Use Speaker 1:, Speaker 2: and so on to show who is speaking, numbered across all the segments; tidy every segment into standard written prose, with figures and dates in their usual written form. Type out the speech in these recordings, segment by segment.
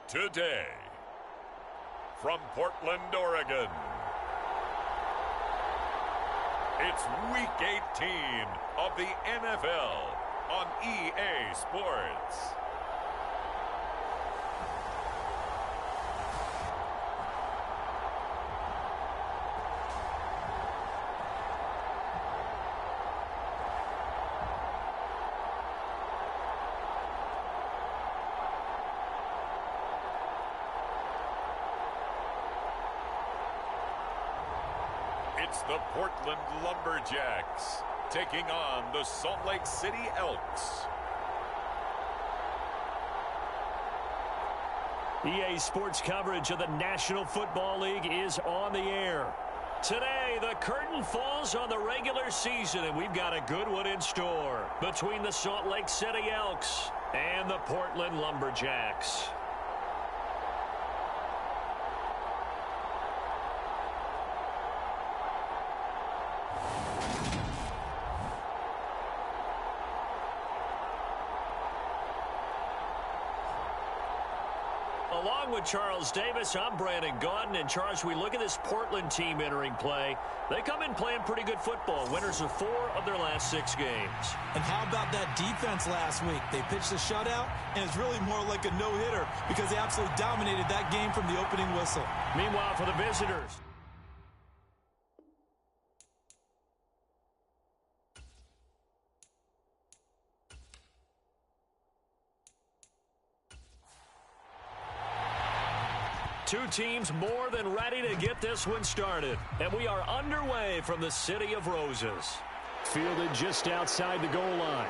Speaker 1: today. From Portland, Oregon, it's Week 18 of the NFL on EA Sports. It's the Portland Lumberjacks taking on the Salt Lake City Elks.
Speaker 2: EA Sports coverage of the National Football League is on the air. Today, the curtain falls on the regular season, and we've got a good one in store between the Salt Lake City Elks and the Portland Lumberjacks. Along with Charles Davis, I'm Brandon Gaudin. And Charles, we look at this Portland team entering play. They come in playing pretty good football. Winners of 4 of their last 6 games.
Speaker 3: And how about that defense last week? They pitched a shutout, and it's really more like a no-hitter because they absolutely dominated that game from the opening whistle.
Speaker 2: Meanwhile, for the visitors, two teams more than ready to get this one started. And we are underway from the City of Roses. Fielded just outside the goal line.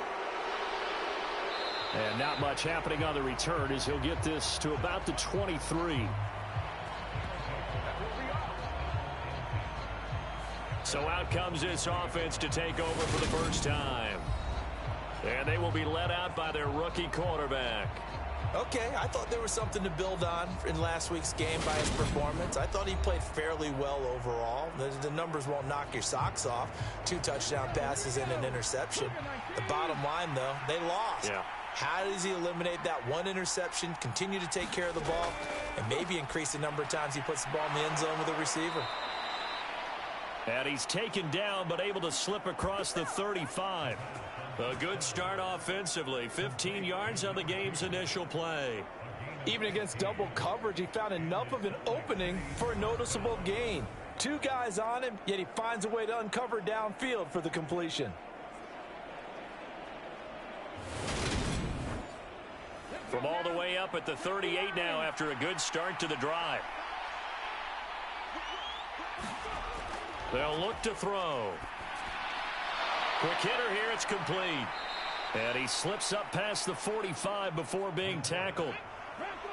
Speaker 2: And not much happening on the return as he'll get this to about the 23. So out comes this offense to take over for the first time. And they will be led out by their rookie quarterback.
Speaker 3: Okay, I thought there was something to build on in last week's game by his performance. I thought he played fairly well overall. The numbers won't knock your socks off. 2 touchdown passes and an interception. The bottom line, though, they lost.
Speaker 2: Yeah.
Speaker 3: How does he eliminate that one interception, continue to take care of the ball, and maybe increase the number of times he puts the ball in the end zone with a receiver?
Speaker 2: And he's taken down but able to slip across the 35. A good start offensively. 15 yards on the game's initial play.
Speaker 3: Even against double coverage, he found enough of an opening for a noticeable gain. 2 guys on him, yet he finds a way to uncover downfield for the completion.
Speaker 2: From all the way up at the 38 now after a good start to the drive. They'll look to throw. Quick hitter here, it's complete. And he slips up past the 45 before being tackled.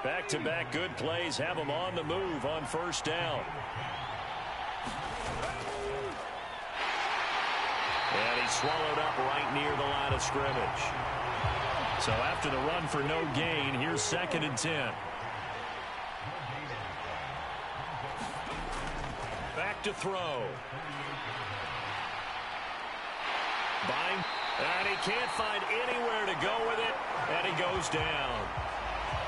Speaker 2: Back-to-back good plays have him on the move on first down. And he's swallowed up right near the line of scrimmage. So after the run for no gain, here's 2nd and 10. Back to throw. Buying, and he can't find anywhere to go with it, and he goes down.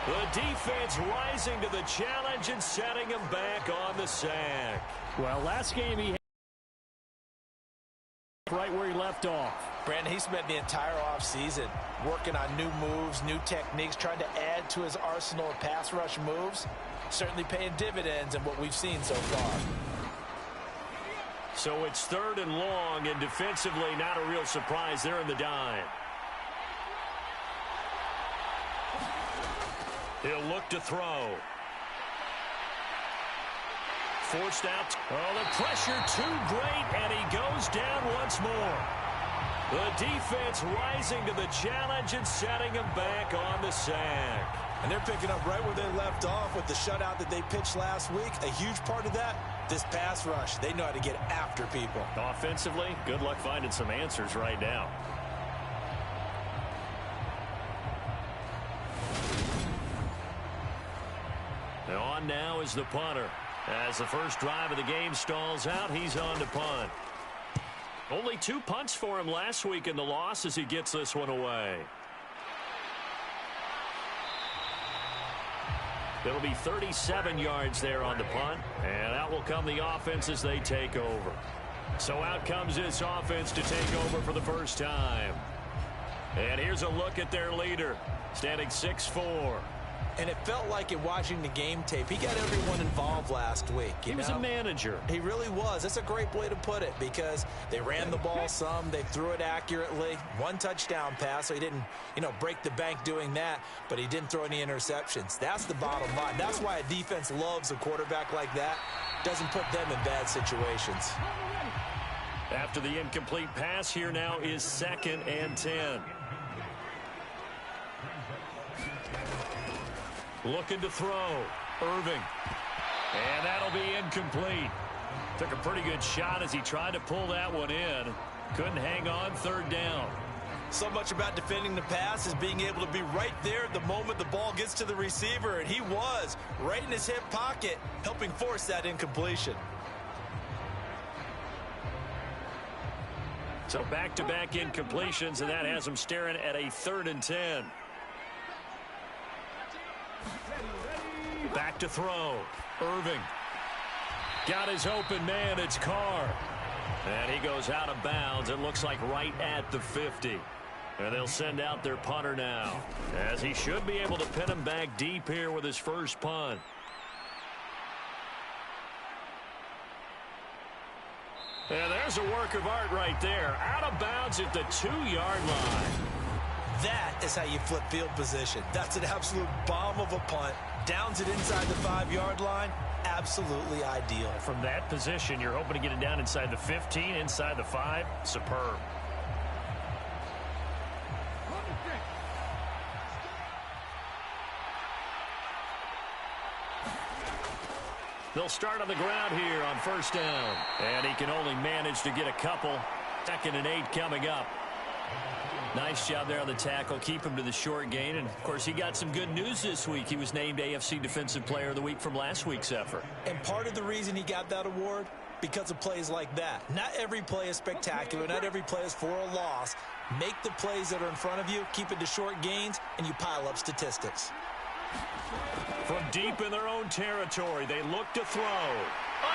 Speaker 2: The defense rising to the challenge and setting him back on the sack. Well, last game he had right where he left off.
Speaker 3: Brandon, he spent the entire offseason working on new moves, new techniques, trying to add to his arsenal of pass rush moves. Certainly paying dividends in what we've seen so far.
Speaker 2: So it's 3rd and long, and defensively not a real surprise there in the dime. He'll look to throw. Forced out. Oh, the pressure too great, and he goes down once more. The defense rising to the challenge and setting him back on the sack.
Speaker 3: And they're picking up right where they left off with the shutout that they pitched last week. A huge part of that, this pass rush. They know how to get after people.
Speaker 2: Offensively, good luck finding some answers right now. And on now is the punter. As the first drive of the game stalls out, he's on to punt. Only 2 punts for him last week in the loss as he gets this one away. It'll be 37 yards there on the punt, and out will come the offense as they take over. So out comes this offense to take over for the first time. And here's a look at their leader, standing 6'4".
Speaker 3: And it felt like in watching the game tape, he got everyone involved last week.
Speaker 2: He was a manager.
Speaker 3: He really was. That's a great way to put it because they ran the ball some. They threw it accurately. One touchdown pass, so he didn't, break the bank doing that, but he didn't throw any interceptions. That's the bottom line. That's why a defense loves a quarterback like that. Doesn't put them in bad situations.
Speaker 2: After the incomplete pass, here now is 2nd and 10. Looking to throw. Irving. And that'll be incomplete. Took a pretty good shot as he tried to pull that one in. Couldn't hang on, 3rd down.
Speaker 3: So much about defending the pass is being able to be right there the moment the ball gets to the receiver. And he was right in his hip pocket, helping force that incompletion.
Speaker 2: So back-to-back incompletions, and that has him staring at a 3rd and 10. Back to throw. Irving. Got his open man. It's Carr. And he goes out of bounds. It looks like right at the 50. And they'll send out their punter now, as he should be able to pin him back deep here with his first punt. And there's a work of art right there. Out of bounds at the 2-yard line.
Speaker 3: That is how you flip field position. That's an absolute bomb of a punt. Downs it inside the 5-yard line. Absolutely ideal.
Speaker 2: From that position, you're hoping to get it down inside the 15, inside the 5. Superb. They'll start on the ground here on 1st down. And he can only manage to get a couple. 2nd and 8 coming up. Nice job there on the tackle. Keep him to the short gain. And, of course, he got some good news this week. He was named AFC Defensive Player of the Week from last week's effort.
Speaker 3: And part of the reason he got that award, because of plays like that. Not every play is spectacular. Not every play is for a loss. Make the plays that are in front of you, keep it to short gains, and you pile up statistics.
Speaker 2: From deep in their own territory, they look to throw.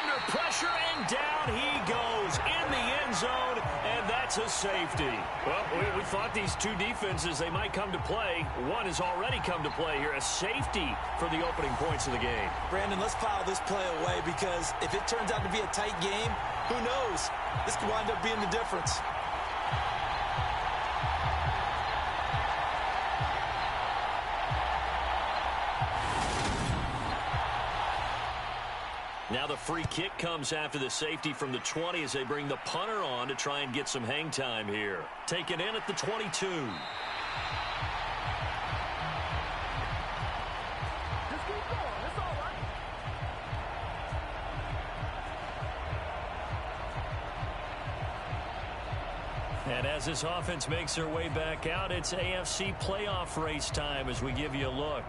Speaker 2: Under pressure, and down he goes in the end zone, and that's a safety. Well, we thought these two defenses, they might come to play. One has already come to play here, a safety for the opening points of the game.
Speaker 3: Brandon, let's file this play away because if it turns out to be a tight game, who knows? This could wind up being the difference.
Speaker 2: Now the free kick comes after the safety from the 20 as they bring the punter on to try and get some hang time here. Taken in at the 22. And as this offense makes their way back out, it's AFC playoff race time as we give you a look.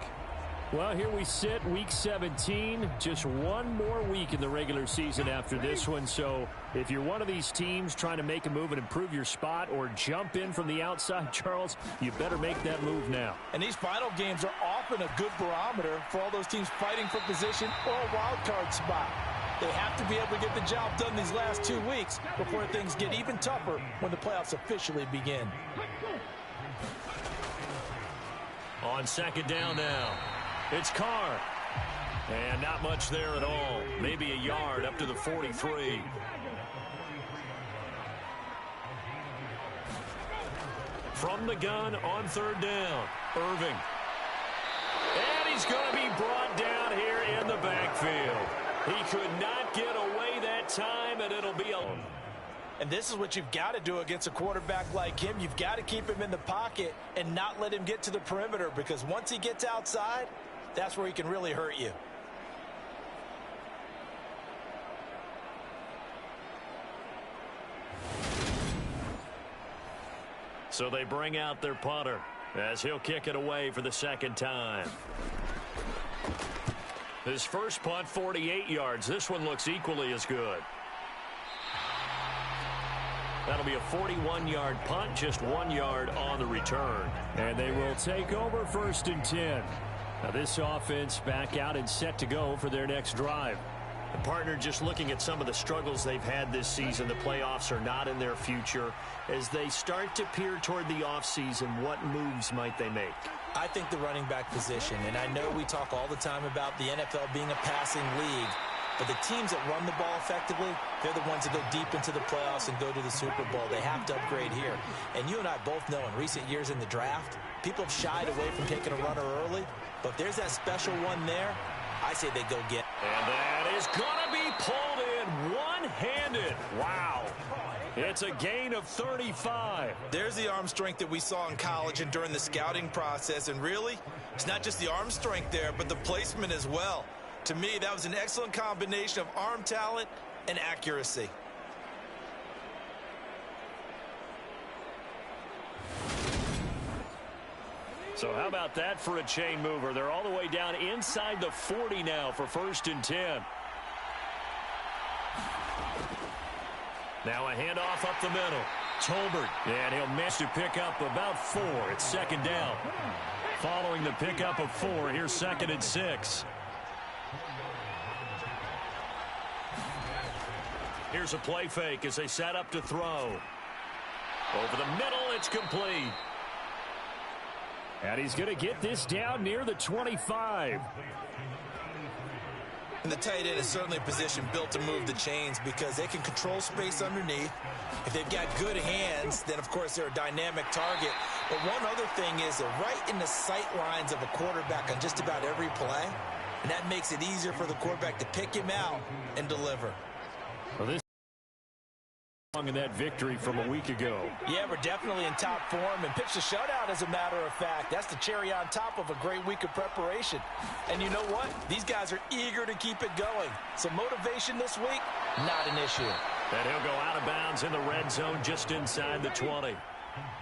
Speaker 4: Well, here we sit, Week 17, just one more week in the regular season after this one. So if you're one of these teams trying to make a move and improve your spot or jump in from the outside, Charles, you better make that move now.
Speaker 3: And these final games are often a good barometer for all those teams fighting for position or a wild card spot. They have to be able to get the job done these last 2 weeks before things get even tougher when the playoffs officially begin.
Speaker 2: On 2nd down now. It's Carr. And not much there at all. Maybe a yard up to the 43. From the gun on 3rd down. Irving. And he's going to be brought down here in the backfield. He could not get away that time, and it'll be a...
Speaker 3: And this is what you've got to do against a quarterback like him. You've got to keep him in the pocket and not let him get to the perimeter, because once he gets outside, that's where he can really hurt you.
Speaker 2: So they bring out their punter as he'll kick it away for the 2nd time. His first punt, 48 yards. This one looks equally as good. That'll be a 41-yard punt, just 1 yard on the return.
Speaker 4: And they will take over 1st and 10. Now this offense back out and set to go for their next drive.
Speaker 2: And partner, just looking at some of the struggles they've had this season, the playoffs are not in their future. As they start to peer toward the offseason, what moves might they make?
Speaker 3: I think the running back position, and I know we talk all the time about the NFL being a passing league, but the teams that run the ball effectively, they're the ones that go deep into the playoffs and go to the Super Bowl. They have to upgrade here. And you and I both know in recent years in the draft, people have shied away from taking a runner early, but if there's that special one there, I say they go get.
Speaker 2: And that is going to be pulled in one-handed. Wow. It's a gain of 35.
Speaker 3: There's the arm strength that we saw in college and during the scouting process. And really, it's not just the arm strength there, but the placement as well. To me, that was an excellent combination of arm talent and accuracy.
Speaker 2: So how about that for a chain mover? They're all the way down inside the 40 now for 1st and 10. Now a handoff up the middle. Tolbert, and he'll manage to pick up about 4. It's 2nd down. Following the pickup of 4, here's 2nd and 6. Here's a play fake as they set up to throw. Over the middle, it's complete.
Speaker 4: And he's going to get this down near the 25.
Speaker 3: And the tight end is certainly a position built to move the chains because they can control space underneath. If they've got good hands, then, of course, they're a dynamic target. But one other thing is they're right in the sight lines of a quarterback on just about every play. And that makes it easier for the quarterback to pick him out and deliver.
Speaker 4: Well, this in that victory from a week ago.
Speaker 3: Yeah, we're definitely in top form and pitched a shutout, as a matter of fact. That's the cherry on top of a great week of preparation. And you know what? These guys are eager to keep it going. So motivation this week, not an issue.
Speaker 2: And he'll go out of bounds in the red zone just inside the 20.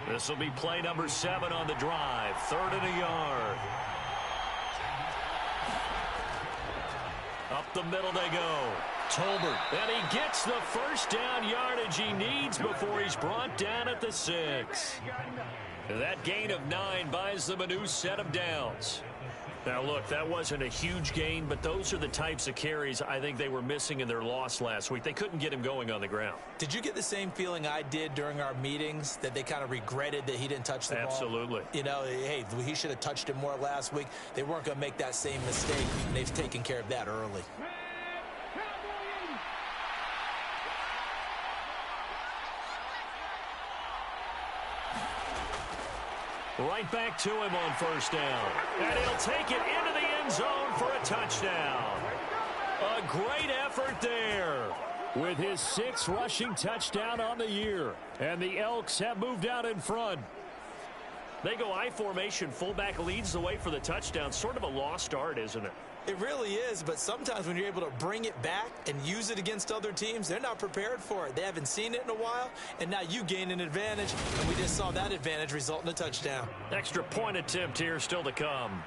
Speaker 2: This will be play number 7 on the drive. 3rd and a yard. Up the middle they go. Tolbert, and he gets the 1st down yardage he needs before he's brought down at the 6. That gain of 9 buys them a new set of downs. Now, look, that wasn't a huge gain, but those are the types of carries I think they were missing in their loss last week. They couldn't get him going on the ground.
Speaker 3: Did you get the same feeling I did during our meetings, that they kind of regretted that he didn't touch the ball?
Speaker 2: Absolutely.
Speaker 3: You know, hey, he should have touched it more last week. They weren't going to make that same mistake, and they've taken care of that early.
Speaker 2: Right back to him on 1st down. And he'll take it into the end zone for a touchdown. A great effort there.
Speaker 4: With his 6th rushing touchdown on the year. And the Elks have moved out in front.
Speaker 2: They go I formation. Fullback leads the way for the touchdown. Sort of a lost art, isn't it?
Speaker 3: It really is, but sometimes when you're able to bring it back and use it against other teams, they're not prepared for it. They haven't seen it in a while, and now you gain an advantage, and we just saw that advantage result in a touchdown.
Speaker 2: Extra point attempt here still to come.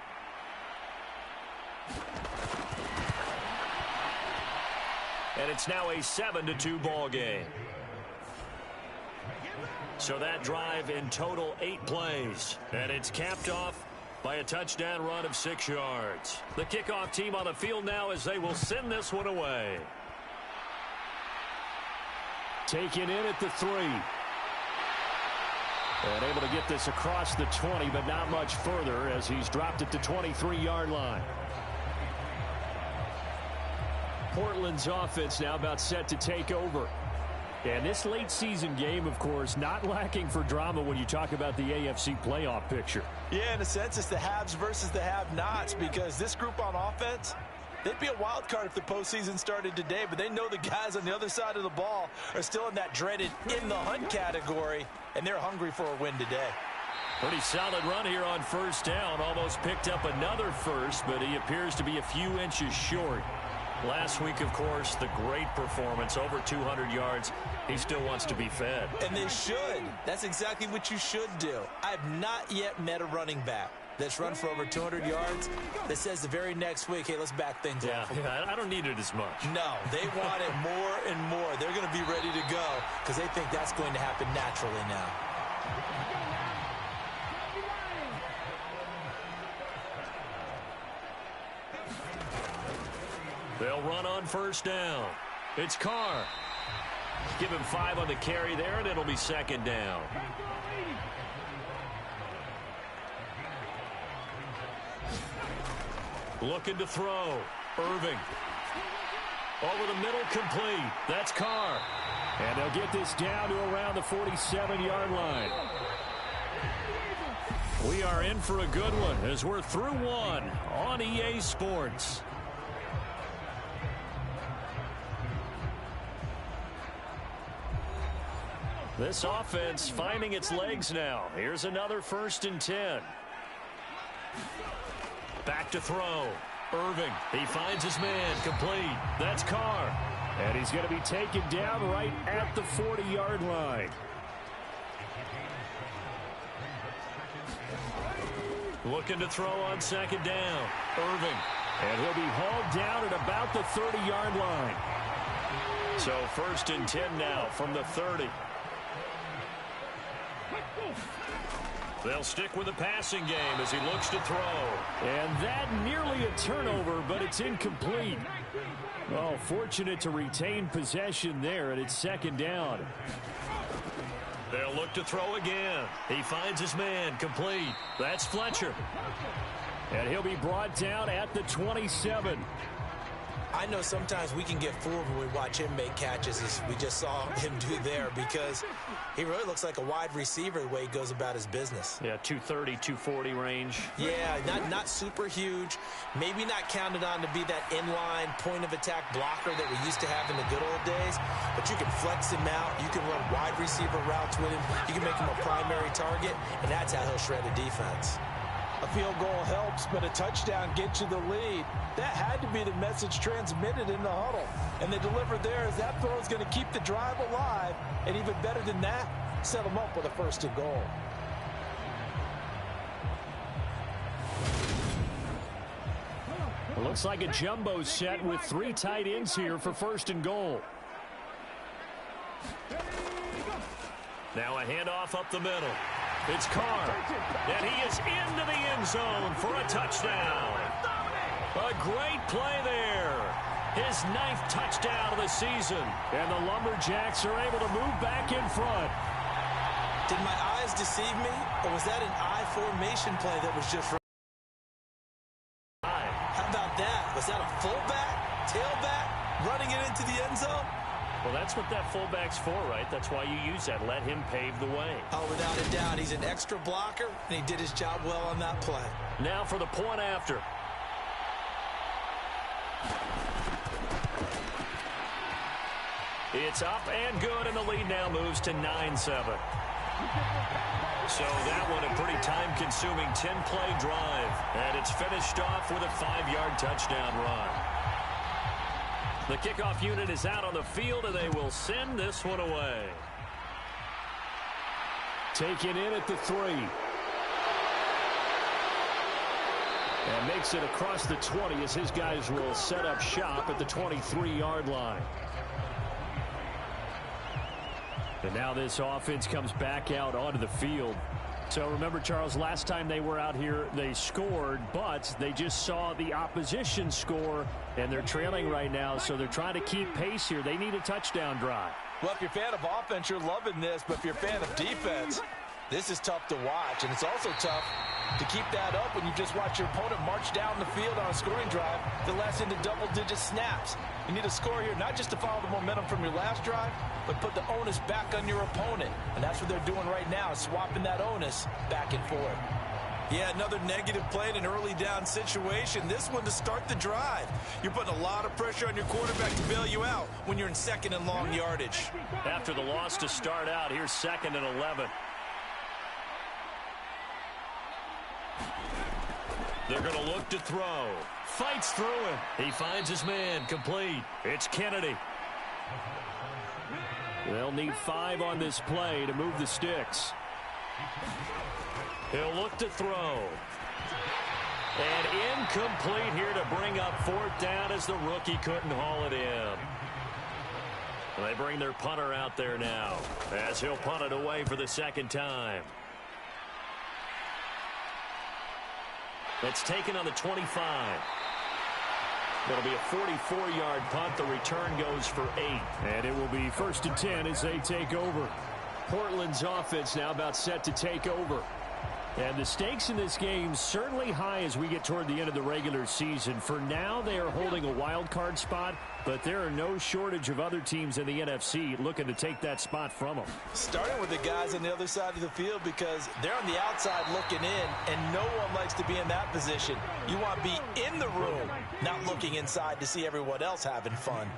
Speaker 2: And it's now a 7-2 ball game. So that drive in total 8 plays, and it's capped off by a touchdown run of 6 yards. The kickoff team on the field now as they will send this one away.
Speaker 4: Taken in at the 3. And able to get this across the 20, but not much further as he's dropped it to 23-yard line. Portland's offense now about set to take over. And this late season game, of course, not lacking for drama when you talk about the AFC playoff picture.
Speaker 3: Yeah, in a sense, it's the haves versus the have-nots, because this group on offense, they'd be a wild card if the postseason started today, but they know the guys on the other side of the ball are still in that dreaded in-the-hunt category, and they're hungry for a win today.
Speaker 2: Pretty solid run here on 1st down. Almost picked up another first, but he appears to be a few inches short. Last week, of course, the great performance, over 200 yards. He still wants to be fed.
Speaker 3: And they should. That's exactly what you should do. I've not yet met a running back that's run for over 200 yards that says the very next week, hey, let's back things off.
Speaker 2: Yeah, I don't need it as much.
Speaker 3: No, they want it more and more. They're going to be ready to go because they think that's going to happen naturally now.
Speaker 2: They'll run on first down. It's Carr. Give him 5 on the carry there, and it'll be second down. Looking to throw. Irving. Over the middle, complete. That's Carr.
Speaker 4: And they'll get this down to around the 47-yard line. We are in for a good one as we're through one on EA Sports. This offense finding its legs now. Here's another 1st and 10. Back to throw. Irving. He finds his man. Complete. That's Carr. And he's going to be taken down right at the 40-yard line.
Speaker 2: Looking to throw on second down. Irving.
Speaker 4: And he'll be hauled down at about the 30-yard line.
Speaker 2: So 1st and 10 now from the 30. They'll stick with the passing game as he looks to throw.
Speaker 4: And that nearly a turnover, but it's incomplete. Oh, fortunate to retain possession there, and it's second down.
Speaker 2: They'll look to throw again. He finds his man. Complete. That's Fletcher.
Speaker 4: And he'll be brought down at the 27.
Speaker 3: I know sometimes we can get fooled when we watch him make catches, as we just saw him do there, because he really looks like a wide receiver the way he goes about his business.
Speaker 2: Yeah, 230, 240 range.
Speaker 3: Yeah, not super huge. Maybe not counted on to be that inline point-of-attack blocker that we used to have in the good old days, but you can flex him out. You can run wide receiver routes with him. You can make him a primary target, and that's how he'll shred a defense.
Speaker 5: A field goal helps, but a touchdown gets you the lead. That had to be the message transmitted in the huddle. And they delivered there as that throw is going to keep the drive alive. And even better than that, set them up with a 1st and goal.
Speaker 4: It looks like a jumbo set with 3 tight ends here for 1st and goal.
Speaker 2: Now a handoff up the middle. It's Carr, and he is into the end zone for a touchdown. A great play there. His 9th touchdown of the season.
Speaker 4: And the Lumberjacks are able to move back in front.
Speaker 3: Did my eyes deceive me, or was that an I formation play that was just... How about that? Was that a fullback, tailback, running it into the end zone?
Speaker 2: Well, that's what that fullback's for, right? That's why you use that. Let him pave the way.
Speaker 3: Oh, without a doubt. He's an extra blocker, and he did his job well on that play.
Speaker 2: Now for the point after. It's up and good, and the lead now moves to 9-7. So that one a pretty time-consuming 10-play drive. And it's finished off with a 5-yard touchdown run. The kickoff unit is out on the field, and they will send this one away.
Speaker 4: Taken in at the 3. And makes it across the 20 as his guys will set up shop at the 23-yard line. And now this offense comes back out onto the field. So remember, Charles, last time they were out here, they scored, but they just saw the opposition score, and they're trailing right now, so they're trying to keep pace here. They need a touchdown drive.
Speaker 5: Well, if you're a fan of offense, you're loving this, but if you're a fan of defense, this is tough to watch, and it's also tough to keep that up when you just watch your opponent march down the field on a scoring drive that lasts into double-digit snaps. You need a score here, not just to follow the momentum from your last drive, but put the onus back on your opponent. And that's what they're doing right now, swapping that onus back and forth.
Speaker 3: Yeah, another negative play in an early down situation. This one to start the drive. You're putting a lot of pressure on your quarterback to bail you out when you're in 2nd and long yardage.
Speaker 2: After the loss to start out, here's 2nd and 11. They're going to look to throw. Fights through him. He finds his man. Complete. It's Kennedy.
Speaker 4: They'll need 5 on this play to move the sticks.
Speaker 2: He'll look to throw. And incomplete here to bring up 4th down as the rookie couldn't haul it in. They bring their punter out there now as he'll punt it away for the 2nd time. It's taken on the 25. It'll be a 44-yard punt. The return goes for 8.
Speaker 4: And it will be 1st and 10 as they take over. Portland's offense now about set to take over. And the stakes in this game certainly high as we get toward the end of the regular season. For now, they are holding a wild card spot, but there are no shortage of other teams in the NFC looking to take that spot from them.
Speaker 3: Starting with the guys on the other side of the field because they're on the outside looking in, and no one likes to be in that position. You want to be in the room, not looking inside to see everyone else having fun.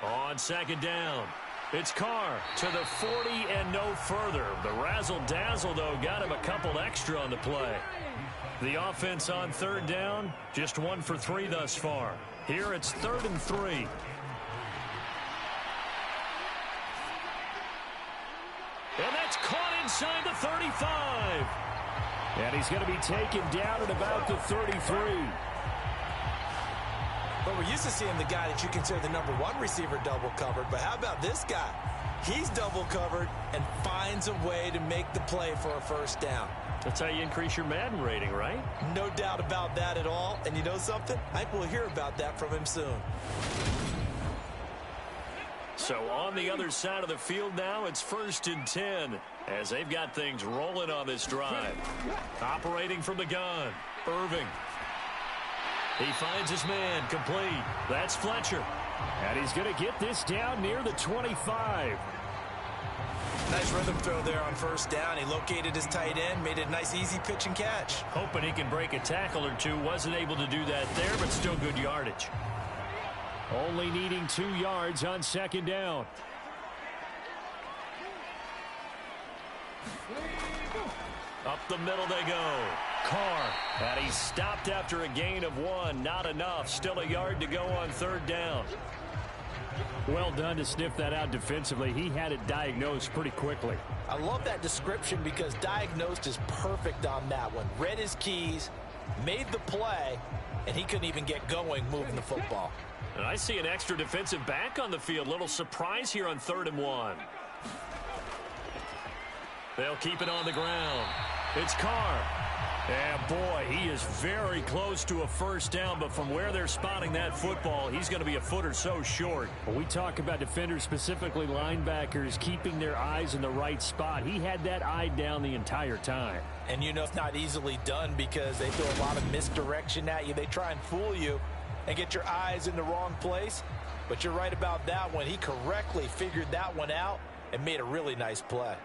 Speaker 2: On 2nd down. It's Carr to the 40 and no further. The razzle-dazzle, though, got him a couple extra on the play. The offense on 3rd down, just 1 for 3 thus far. Here it's 3rd and 3. And that's caught inside the 35.
Speaker 4: And he's going to be taken down at about the 33.
Speaker 3: But we're used to seeing the guy that you consider the #1 receiver double covered. But how about this guy? He's double covered and finds a way to make the play for a 1st down.
Speaker 2: That's how you increase your Madden rating, right?
Speaker 3: No doubt about that at all. And you know something? I think we'll hear about that from him soon.
Speaker 2: So on the other side of the field now, it's 1st and 10 as they've got things rolling on this drive. Operating from the gun, Irving. He finds his man, complete. That's Fletcher.
Speaker 4: And he's going to get this down near the 25.
Speaker 3: Nice rhythm throw there on 1st down. He located his tight end, made it a nice, easy pitch and catch.
Speaker 2: Hoping he can break a tackle or two. Wasn't able to do that there, but still good yardage.
Speaker 4: Only needing 2 yards on 2nd down.
Speaker 2: Up the middle they go. Carr. And he's stopped after a gain of 1. Not enough. Still a yard to go on 3rd down.
Speaker 4: Well done to sniff that out defensively. He had it diagnosed pretty quickly.
Speaker 3: I love that description because diagnosed is perfect on that one. Read his keys, made the play, and he couldn't even get going moving the football.
Speaker 2: And I see an extra defensive back on the field. Little surprise here on 3rd and 1. They'll keep it on the ground. It's Carr. And boy, he is very close to a 1st down, but from where they're spotting that football, he's going to be a foot or so short.
Speaker 4: When we talk about defenders, specifically linebackers, keeping their eyes in the right spot, he had that eye down the entire time.
Speaker 3: And you know it's not easily done because they throw a lot of misdirection at you. They try and fool you and get your eyes in the wrong place. But you're right about that one. He correctly figured that one out and made a really nice play.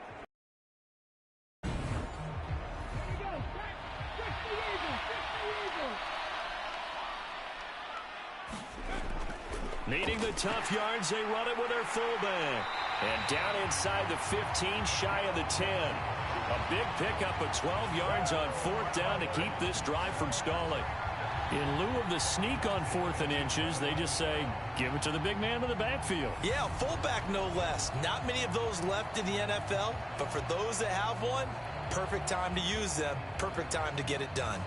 Speaker 2: Needing the tough yards, they run it with their fullback. And down inside the 15, shy of the 10. A big pickup of 12 yards on 4th down to keep this drive from stalling. In lieu of the sneak on 4th and inches, they just say, give it to the big man in the backfield.
Speaker 3: Yeah, fullback no less. Not many of those left in the NFL, but for those that have one, perfect time to use them, perfect time to get it done.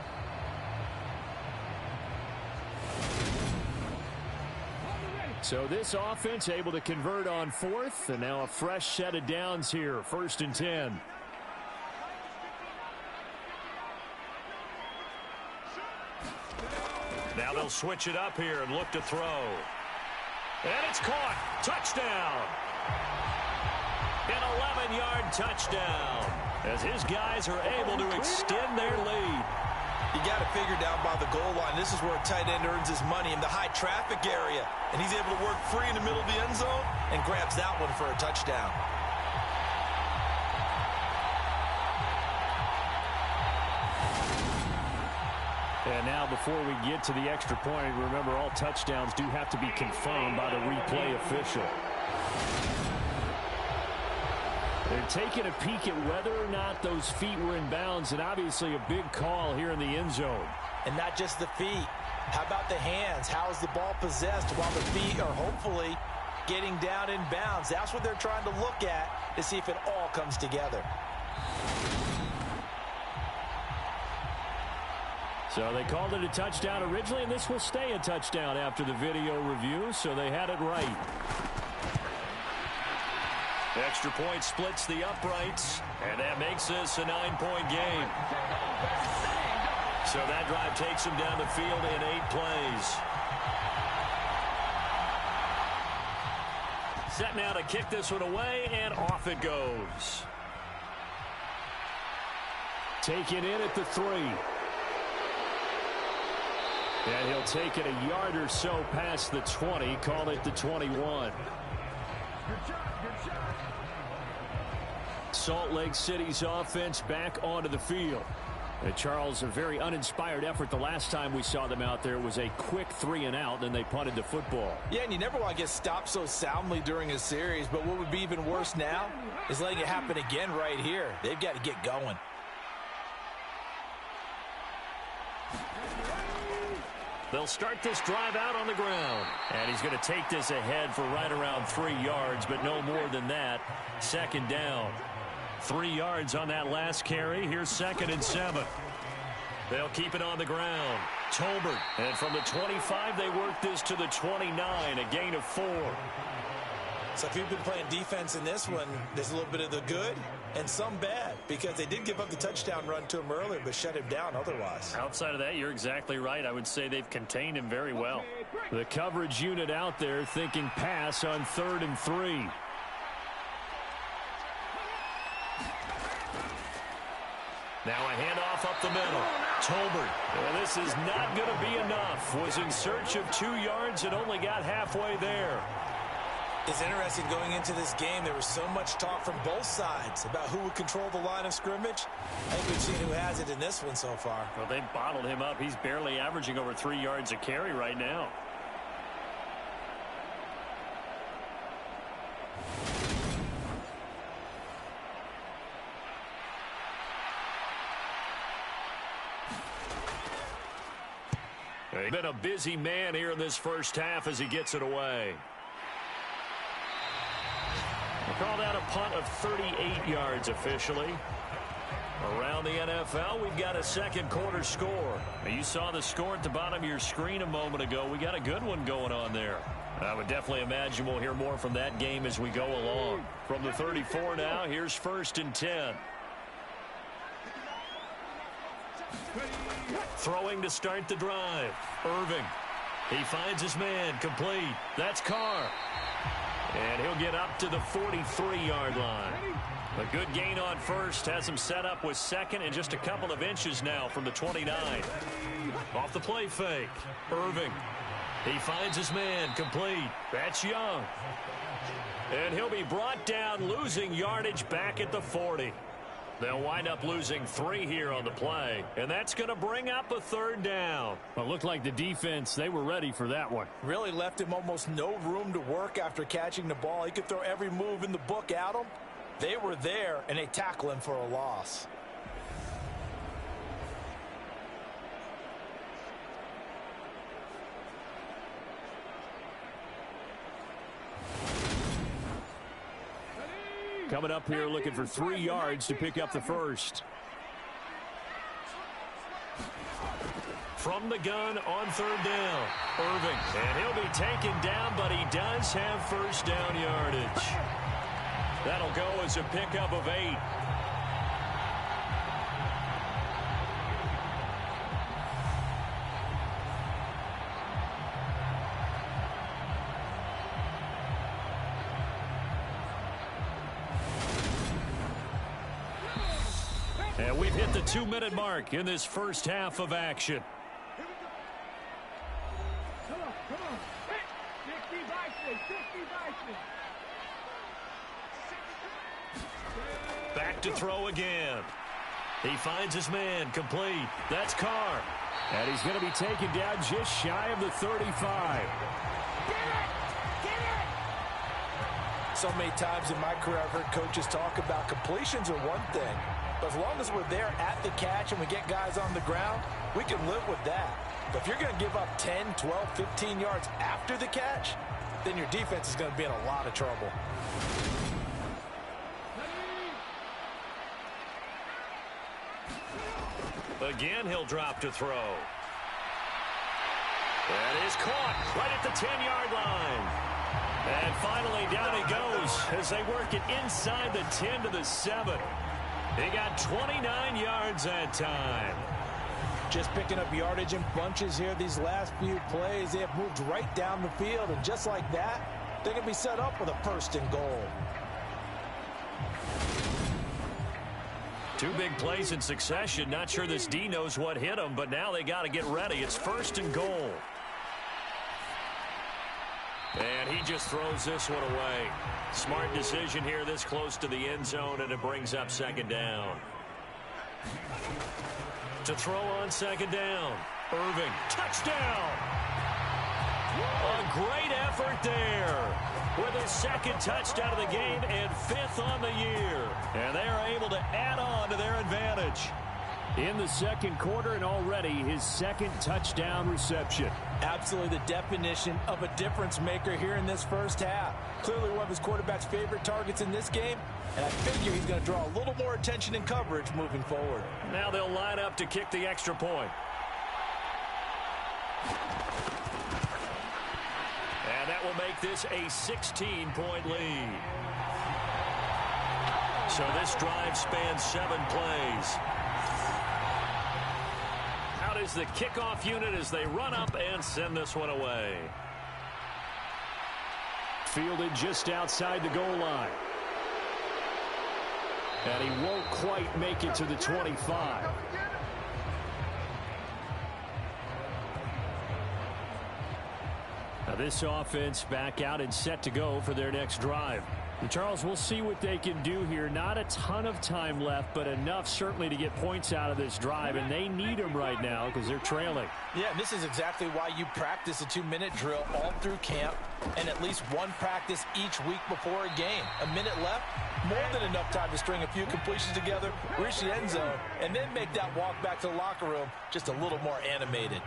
Speaker 4: So this offense able to convert on 4th, and now a fresh set of downs here, 1st and 10.
Speaker 2: Now they'll switch it up here and look to throw. And it's caught. Touchdown. An 11-yard touchdown as his guys are able to extend their lead.
Speaker 3: You got it figured down by the goal line. This is where a tight end earns his money in the high traffic area. And he's able to work free in the middle of the end zone and grabs that one for a touchdown.
Speaker 4: And now before we get to the extra point, remember all touchdowns do have to be confirmed by the replay official. They're taking a peek at whether or not those feet were in bounds, and obviously a big call here in the end zone.
Speaker 3: And not just the feet. How about the hands? How is the ball possessed while the feet are hopefully getting down in bounds? That's what they're trying to look at to see if it all comes together.
Speaker 4: So they called it a touchdown originally, and this will stay a touchdown after the video review, so they had it right.
Speaker 2: Extra point splits the uprights, and that makes this a 9-point game. So that drive takes him down the field in 8 plays. Set now to kick this one away, and off it goes.
Speaker 4: Taken in at the 3. And he'll take it a yard or so past the 20, call it the 21. Salt Lake City's offense back onto the field. And Charles, a very uninspired effort the last time we saw them out there. Was a quick 3 and out, and they punted the football.
Speaker 3: Yeah, and you never want to get stopped so soundly during a series, but what would be even worse now is letting it happen again right here. They've got to get going.
Speaker 2: They'll start this drive out on the ground. And he's going to take this ahead for right around 3 yards, but no more than that. Second down. 3 yards on that last carry. Here's 2nd and 7. They'll keep it on the ground. Tolbert. And from the 25, they work this to the 29, a gain of 4.
Speaker 3: So if you've been playing defense in this one, there's a little bit of the good and some bad, because they did give up the touchdown run to him earlier but shut him down otherwise.
Speaker 2: Outside of that, you're exactly right. I would say they've contained him very well.
Speaker 4: The coverage unit out there thinking pass on 3rd and 3.
Speaker 2: Now a handoff up the middle. Tolbert. Well, this is not going to be enough. Was in search of 2 yards and only got halfway there.
Speaker 3: It's interesting going into this game. There was so much talk from both sides about who would control the line of scrimmage. I think we've seen who has it in this one so far.
Speaker 2: Well, they bottled him up. He's barely averaging over 3 yards a carry right now. He's been a busy man here in this first half as he gets it away. We'll call that a punt of 38 yards officially. Around the NFL, we've got a second quarter score. Now, you saw the score at the bottom of your screen a moment ago. We got a good one going on there. I would definitely imagine we'll hear more from that game as we go along. From the 34 now, here's 1st and 10. Throwing to start the drive. Irving. He finds his man. Complete. That's Carr. And he'll get up to the 43-yard line. A good gain on first. Has him set up with 2nd and just a couple of inches now from the 29. Off the play fake. Irving. He finds his man. Complete. That's Young. And he'll be brought down, losing yardage back at the 40. They'll wind up losing 3 here on the play, and that's going to bring up a 3rd down.
Speaker 4: Well, it looked like the defense, they were ready for that one.
Speaker 3: Really left him almost no room to work after catching the ball. He could throw every move in the book at him. They were there, and they tackle him for a loss.
Speaker 4: Coming up here looking for 3 yards to pick up the first.
Speaker 2: From the gun on 3rd down. Irving. And he'll be taken down, but he does have first down yardage. That'll go as a pickup of 8. And we've hit the 2-minute mark in this first half of action. Back to throw again. He finds his man. Complete. That's Carr.
Speaker 4: And he's going to be taken down just shy of the 35.
Speaker 3: So many times in my career I've heard coaches talk about completions are one thing, but as long as we're there at the catch and we get guys on the ground, we can live with that. But if you're going to give up 10, 12, 15 yards after the catch, then your defense is going to be in a lot of trouble.
Speaker 2: Again, he'll drop to throw. That is caught right at the 10-yard line. And finally, down he goes as they work it inside the 10 to the 7. He got 29 yards that time.
Speaker 3: Just picking up yardage in bunches here these last few plays. They have moved right down the field, and just like that, they're going to be set up with a 1st and goal.
Speaker 2: 2 big plays in succession. Not sure this D knows what hit him, but now they got to get ready. It's 1st and goal. And he just throws this one away. Smart decision here this close to the end zone, and it brings up 2nd down. To throw on 2nd down. Irving, touchdown! A great effort there with his 2nd touchdown of the game and 5th on the year. And they are able to add on to their advantage.
Speaker 4: In the 2nd quarter, and already his 2nd touchdown reception.
Speaker 3: Absolutely the definition of a difference maker here in this first half. Clearly one of his quarterback's favorite targets in this game, and I figure he's going to draw a little more attention and coverage moving forward.
Speaker 2: Now they'll line up to kick the extra point. And that will make this a 16-point lead. So this drive spans 7 plays. Out is the kickoff unit as they run up and send this one away.
Speaker 4: Fielded just outside the goal line. And he won't quite make it to the 25. Now this offense back out and set to go for their next drive. And Charles, we'll see what they can do here. Not a ton of time left, but enough certainly to get points out of this drive, and they need them right now because they're trailing.
Speaker 3: Yeah, this is exactly why you practice a 2-minute drill all through camp and at least one practice each week before a game. A minute left, more than enough time to string a few completions together, reach the end zone, and then make that walk back to the locker room just a little more animated.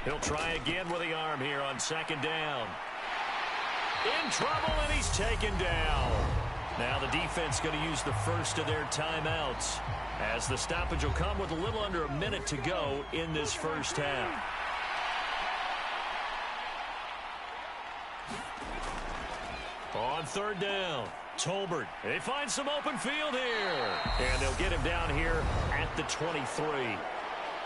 Speaker 2: He'll try again with the arm here on 2nd down. In trouble, and he's taken down. Now the defense going to use the first of their timeouts, as the stoppage will come with a little under a minute to go in this first half. On 3rd down, Tolbert. They find some open field here, and they'll get him down here at the 23.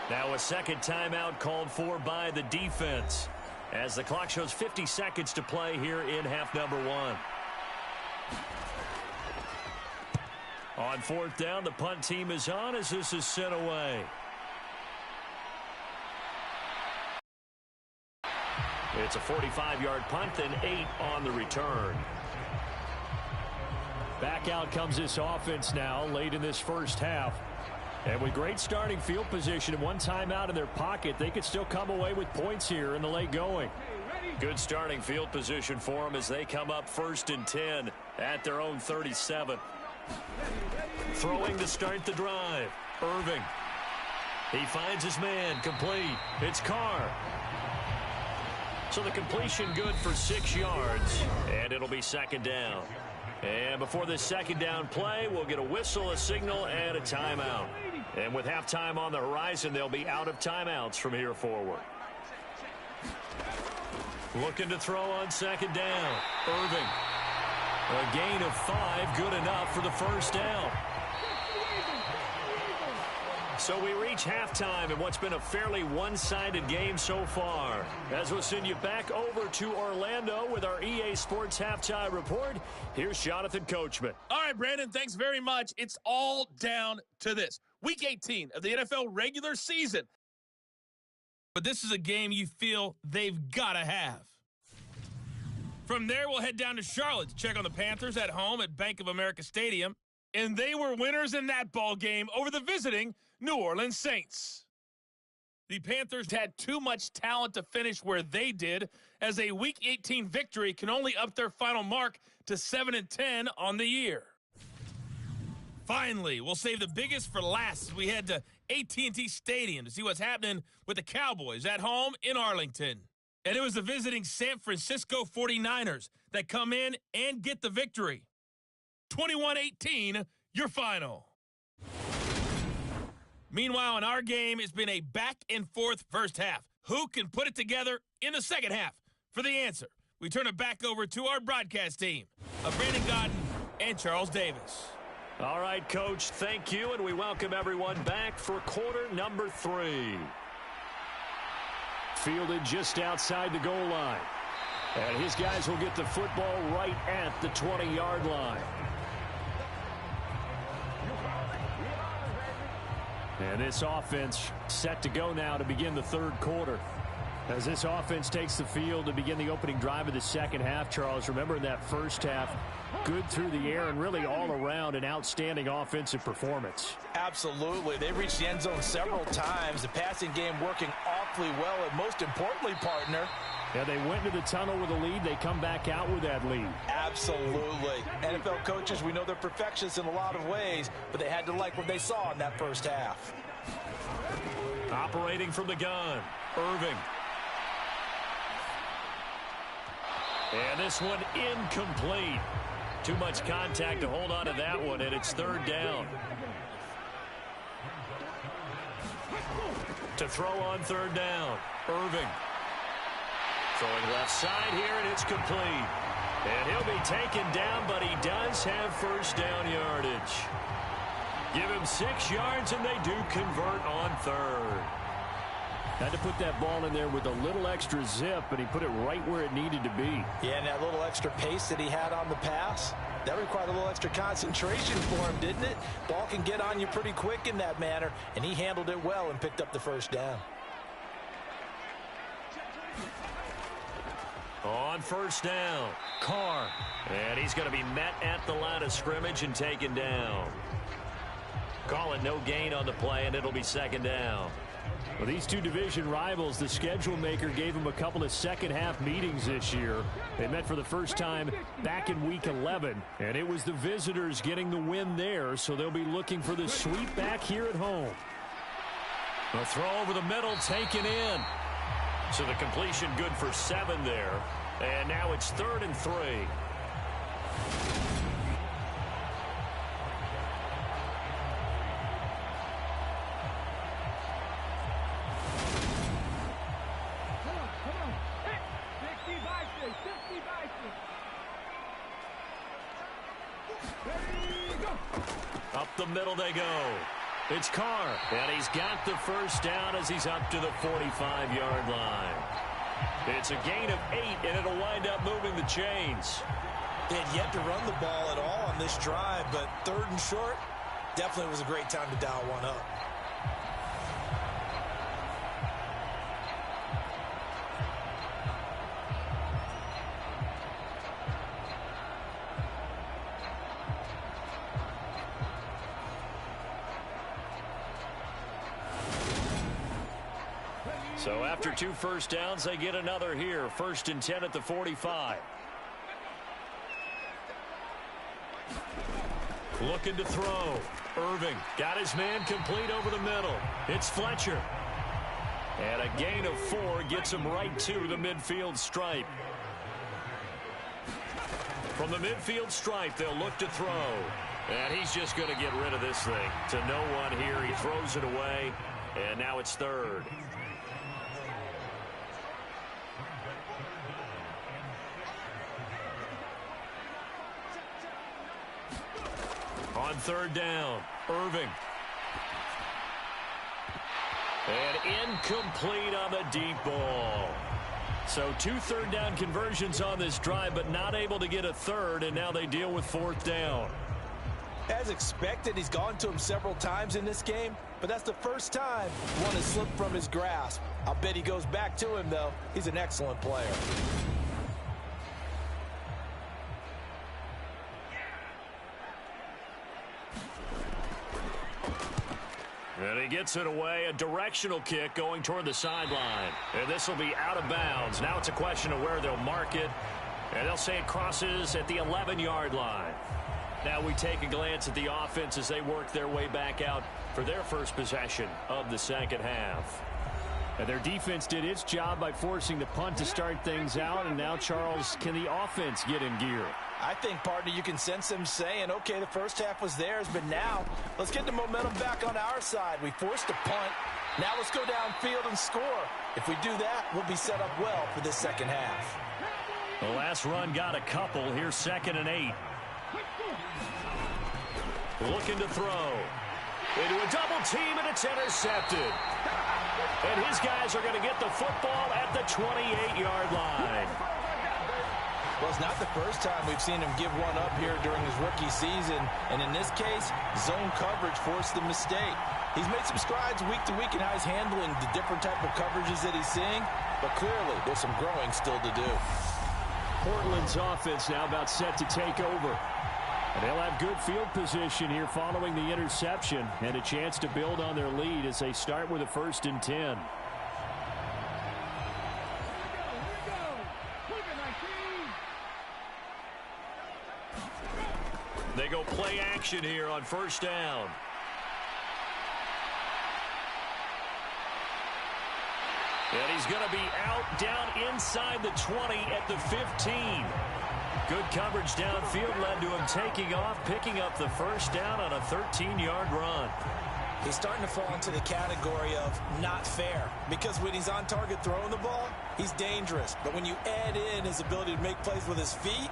Speaker 2: Now a 2nd timeout called for by the defense, as the clock shows 50 seconds to play here in half number 1. On 4th down, the punt team is on as this is sent away. It's a 45-yard punt, then 8 on the return.
Speaker 4: Back out comes this offense now late in this first half. And with great starting field position and one timeout in their pocket, they could still come away with points here in the late going.
Speaker 2: Good starting field position for them as they come up 1st and 10 at their own 37. Throwing to start the drive. Irving. He finds his man. Complete. It's Carr. So the completion good for 6 yards, and it'll be 2nd down. And before this 2nd down play, we'll get a whistle, a signal, and a timeout. And with halftime on the horizon, they'll be out of timeouts from here forward. Looking to throw on 2nd down. Irving. A gain of 5, good enough for the 1st down. So we reach halftime in what's been a fairly one-sided game so far. As we'll send you back over to Orlando with our EA Sports Halftime Report, here's Jonathan Coachman.
Speaker 6: All right, Brandon, thanks very much. It's all down to this. Week 18 of the NFL regular season. But this is a game you feel they've got to have. From there, we'll head down to Charlotte to check on the Panthers at home at Bank of America Stadium. And they were winners in that ball game over the visiting New Orleans Saints. The Panthers had too much talent to finish where they did, as a Week 18 victory can only up their final mark to 7-10 on the year. Finally, we'll save the biggest for last as we head to AT&T Stadium to see what's happening with the Cowboys at home in Arlington. And it was the visiting San Francisco 49ers that come in and get the victory. 21-18, your final. Meanwhile, in our game, it's been a back-and-forth first half. Who can put it together in the second half? For the answer, we turn it back over to our broadcast team of Brandon Godden and Charles Davis.
Speaker 2: All right, Coach, thank you, and we welcome everyone back for quarter number 3. Fielded just outside the goal line. And his guys will get the football right at the 20-yard line. And this offense set to go now to begin the third quarter. As this offense takes the field to begin the opening drive of the second half, Charles, remember in that first half, good through the air and really all around an outstanding offensive performance.
Speaker 5: Absolutely. They reached the end zone several times. The passing game working awfully well, and most importantly, partner,
Speaker 4: yeah, they went into the tunnel with a lead. They come back out with that lead.
Speaker 5: Absolutely. NFL coaches, we know they're perfectionists in a lot of ways, but they had to like what they saw in that first half.
Speaker 2: Operating from the gun, Irving. And this one incomplete. Too much contact to hold on to that one, and it's third down. To throw on third down, Irving. Throwing left side here, and it's complete. And he'll be taken down, but he does have first down yardage. Give him 6 yards, and they do convert on third.
Speaker 4: Had to put that ball in there with a little extra zip, and he put it right where it needed to be.
Speaker 3: Yeah, and that little extra pace that he had on the pass, that required a little extra concentration for him, didn't it? Ball can get on you pretty quick in that manner, and he handled it well and picked up the first down.
Speaker 2: On first down, Carr. And he's going to be met at the line of scrimmage and taken down. Call it no gain on the play, and it'll be second down.
Speaker 4: Well, these two division rivals, the schedule maker gave them a couple of second-half meetings this year. They met for the first time back in Week 11, and it was the visitors getting the win there, so they'll be looking for the sweep back here at home.
Speaker 2: A throw over the middle, taken in. So the completion good for 7 there, and now it's 3rd and 3. Up the middle they go. It's Carr, and he's got the first down as he's up to the 45-yard line. It's a gain of 8, and it'll wind up moving the chains.
Speaker 3: They had yet to run the ball at all on this drive, but 3rd and short definitely was a great time to dial one up.
Speaker 2: So after 2 first downs, they get another here. 1st and 10 at the 45. Looking to throw. Irving got his man complete over the middle. It's Fletcher. And a gain of 4 gets him right to the midfield stripe. From the midfield stripe, they'll look to throw. And he's just going to get rid of this thing. To no one here. He throws it away. And now it's 3rd. On 3rd down, Irving. And incomplete on the deep ball. So 2 third down conversions on this drive, but not able to get a 3rd, and now they deal with 4th down.
Speaker 3: As expected, he's gone to him several times in this game, but that's the first time one has slipped from his grasp. I'll bet he goes back to him, though. He's an excellent player.
Speaker 2: And he gets it away, a directional kick going toward the sideline. And this will be out of bounds. Now it's a question of where they'll mark it. And they'll say it crosses at the 11-yard line. Now we take a glance at the offense as they work their way back out for their first possession of the second half.
Speaker 4: And their defense did its job by forcing the punt to start things out. And now, Charles, can the offense get in gear?
Speaker 3: I think, partner, you can sense them saying, okay, the first half was theirs, but now let's get the momentum back on our side. We forced a punt. Now let's go downfield and score. If we do that, we'll be set up well for this second half.
Speaker 2: The last run got a couple. Here's 2nd and 8. Looking to throw. Into a double team, and it's intercepted. And his guys are going to get the football at the 28-yard line.
Speaker 5: Well, it's not the first time we've seen him give one up here during his rookie season. And in this case, zone coverage forced the mistake. He's made some strides week to week in how he's handling the different type of coverages that he's seeing. But clearly, there's some growing still to do.
Speaker 4: Portland's offense now about set to take over. And they'll have good field position here following the interception and a chance to build on their lead as they start with a 1st and 10.
Speaker 2: They go play action here on 1st down. And he's going to be out down inside the 20 at the 15. Good coverage downfield led to him taking off, picking up the 1st down on a 13-yard run.
Speaker 3: He's starting to fall into the category of not fair, because when he's on target throwing the ball, he's dangerous. But when you add in his ability to make plays with his feet,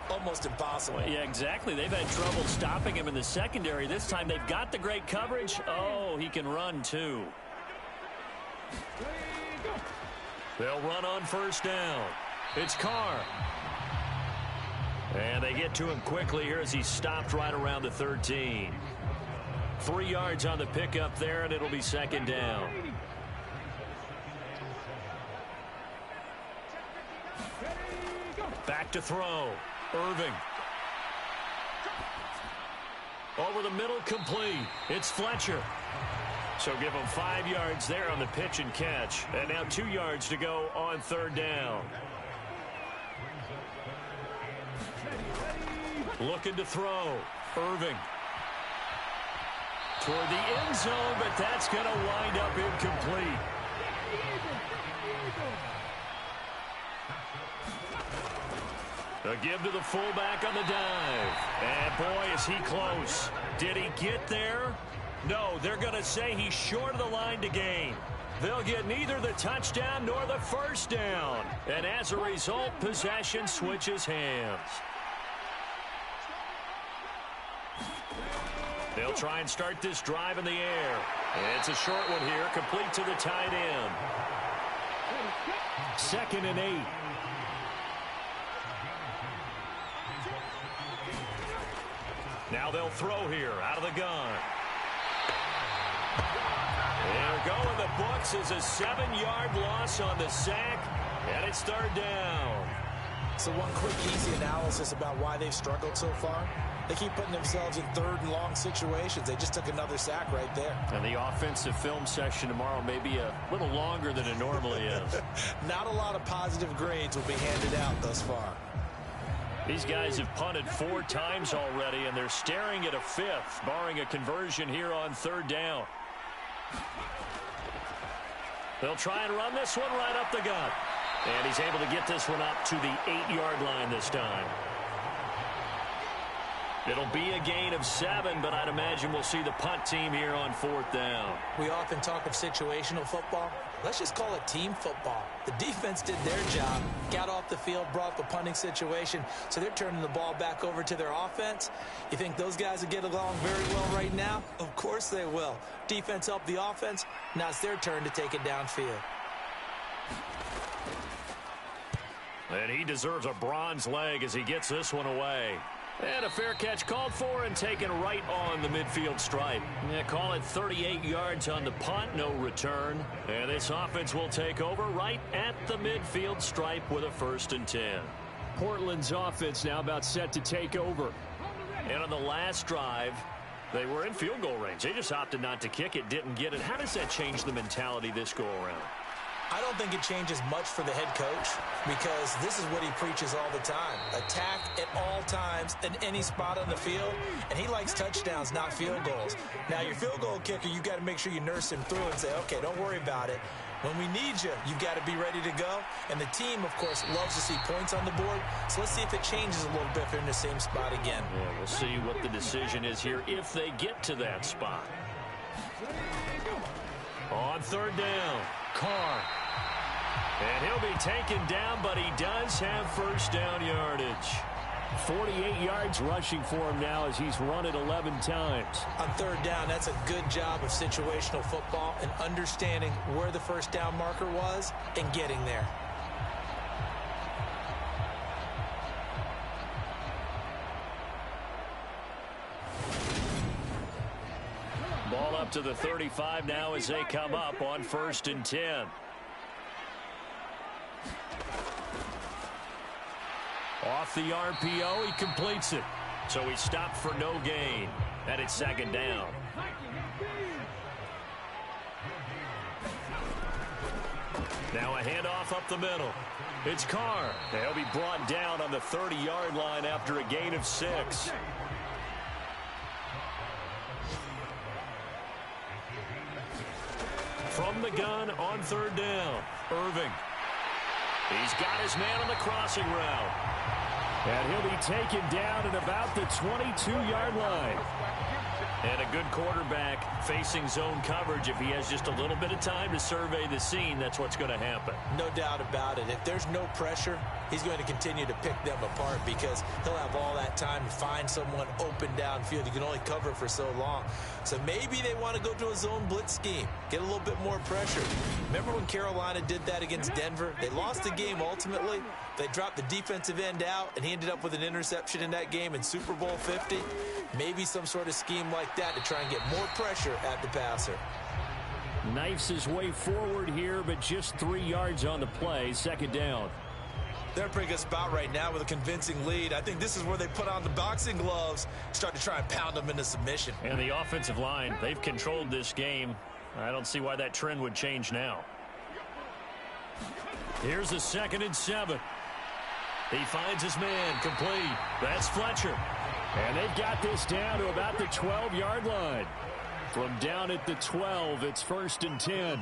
Speaker 3: almost impossible.
Speaker 2: Well, yeah, exactly. They've had trouble stopping him in the secondary. This time they've got the great coverage. Oh, he can run too. They'll run on 1st down. It's Carr. And they get to him quickly here as he's stopped right around the 13. 3 yards on the pickup there, and it'll be 2nd down. Back to throw. Irving. Over the middle, complete. It's Fletcher. So give him 5 yards there on the pitch and catch. And now 2 yards to go on 3rd down. Looking to throw. Irving. Toward the end zone, but that's going to wind up incomplete. A give to the fullback on the dive. And boy, is he close. Did he get there? No, they're going to say he's short of the line to gain. They'll get neither the touchdown nor the 1st down. And as a result, possession switches hands. They'll try and start this drive in the air. It's a short one here, complete to the tight end.
Speaker 4: 2nd and 8.
Speaker 2: Now they'll throw here out of the gun. They're going the books as a 7-yard loss on the sack, and it's 3rd down.
Speaker 3: So one quick, easy analysis about why they've struggled so far. They keep putting themselves in 3rd and long situations. They just took another sack right there.
Speaker 2: And the offensive film session tomorrow may be a little longer than it normally is.
Speaker 3: Not a lot of positive grades will be handed out thus far.
Speaker 2: These guys have punted 4 times already, and they're staring at a 5th, barring a conversion here on 3rd down. They'll try and run this one right up the gut. And he's able to get this one up to the 8-yard line this time. It'll be a gain of 7, but I'd imagine we'll see the punt team here on 4th down.
Speaker 3: We often talk of situational football. Let's just call it team football. The defense did their job, got off the field, brought the punting situation, so they're turning the ball back over to their offense. You think those guys will get along very well right now? Of course they will. Defense helped the offense. Now it's their turn to take it downfield.
Speaker 2: And he deserves a bronze leg as he gets this one away. And a fair catch called for and taken right on the midfield stripe. Yeah, call it 38 yards on the punt, no return. And this offense will take over right at the midfield stripe with a 1st and 10.
Speaker 4: Portland's offense now about set to take over.
Speaker 2: And on the last drive, they were in field goal range. They just opted not to kick it, didn't get it. How does that change the mentality this go around?
Speaker 3: I don't think it changes much for the head coach, because this is what he preaches all the time. Attack at all times in any spot on the field, and he likes touchdowns, not field goals. Now, your field goal kicker, you've got to make sure you nurse him through and say, okay, don't worry about it. When we need you, you've got to be ready to go. And the team, of course, loves to see points on the board. So let's see if it changes a little bit if they're in the same spot again.
Speaker 2: Yeah, we'll see what the decision is here if they get to that spot. On 3rd down, Carr. And he'll be taken down, but he does have 1st down yardage.
Speaker 4: 48 yards rushing for him now as he's run it 11 times.
Speaker 3: On third down, that's a good job of situational football and understanding where the first down marker was and getting there.
Speaker 2: Ball up to the 35 now as they come up on 1st and 10. Off the RPO, he completes it. So he stopped for no gain. And it's 2nd down. Now a handoff up the middle. It's Carr. They'll be brought down on the 30-yard line after a gain of 6. From the gun on 3rd down, Irving. He's got his man on the crossing route.
Speaker 4: And he'll be taken down at about the 22-yard line.
Speaker 2: And a good quarterback facing zone coverage. If he has just a little bit of time to survey the scene, that's what's going to happen.
Speaker 3: No doubt about it. If there's no pressure, he's going to continue to pick them apart because he'll have all that time to find someone open downfield. He can only cover for so long. So maybe they want to go to a zone blitz scheme, get a little bit more pressure. Remember when Carolina did that against Denver? They lost the game ultimately. They dropped the defensive end out, and he ended up with an interception in that game in Super Bowl 50. Maybe some sort of scheme like that to try and get more pressure at the passer.
Speaker 4: Knifes his way forward here, but just 3 yards on the play. 2nd down.
Speaker 3: They're in a pretty good spot right now with a convincing lead. I think this is where they put on the boxing gloves, start to try and pound them into submission.
Speaker 2: And the offensive line, they've controlled this game. I don't see why that trend would change now.
Speaker 4: Here's a 2nd and 7.
Speaker 2: He finds his man, complete. That's Fletcher.
Speaker 4: And they've got this down to about the 12-yard line. From down at the 12, it's 1st and 10.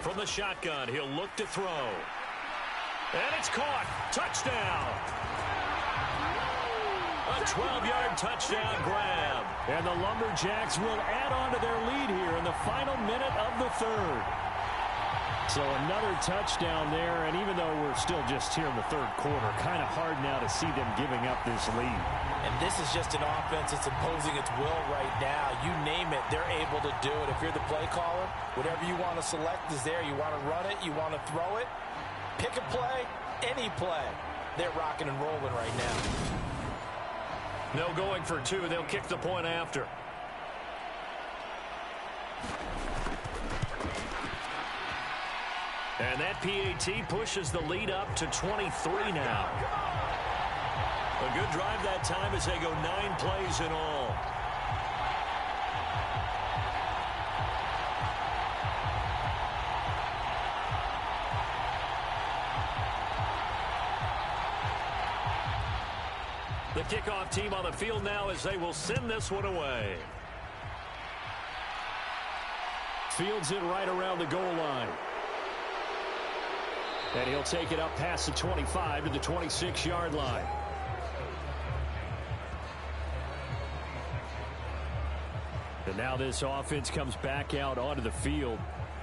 Speaker 2: From the shotgun, he'll look to throw. And it's caught. Touchdown. A 12-yard touchdown grab.
Speaker 4: And the Lumberjacks will add on to their lead here in the final minute of the 3rd. So another touchdown there, and even though we're still just here in the 3rd quarter, kind of hard now to see them giving up this lead.
Speaker 3: And this is just an offense that's imposing its will right now. You name it, they're able to do it. If you're the play caller, whatever you want to select is there. You want to run it, you want to throw it, pick a play, any play. They're rocking and rolling right now.
Speaker 2: No going for 2. They'll kick the point after. And that PAT pushes the lead up to 23 now. A good drive that time as they go 9 plays in all. The kickoff team on the field now as they will send this one away.
Speaker 4: Fields it right around the goal line. And he'll take it up past the 25 to the 26-yard line. And now this offense comes back out onto the field.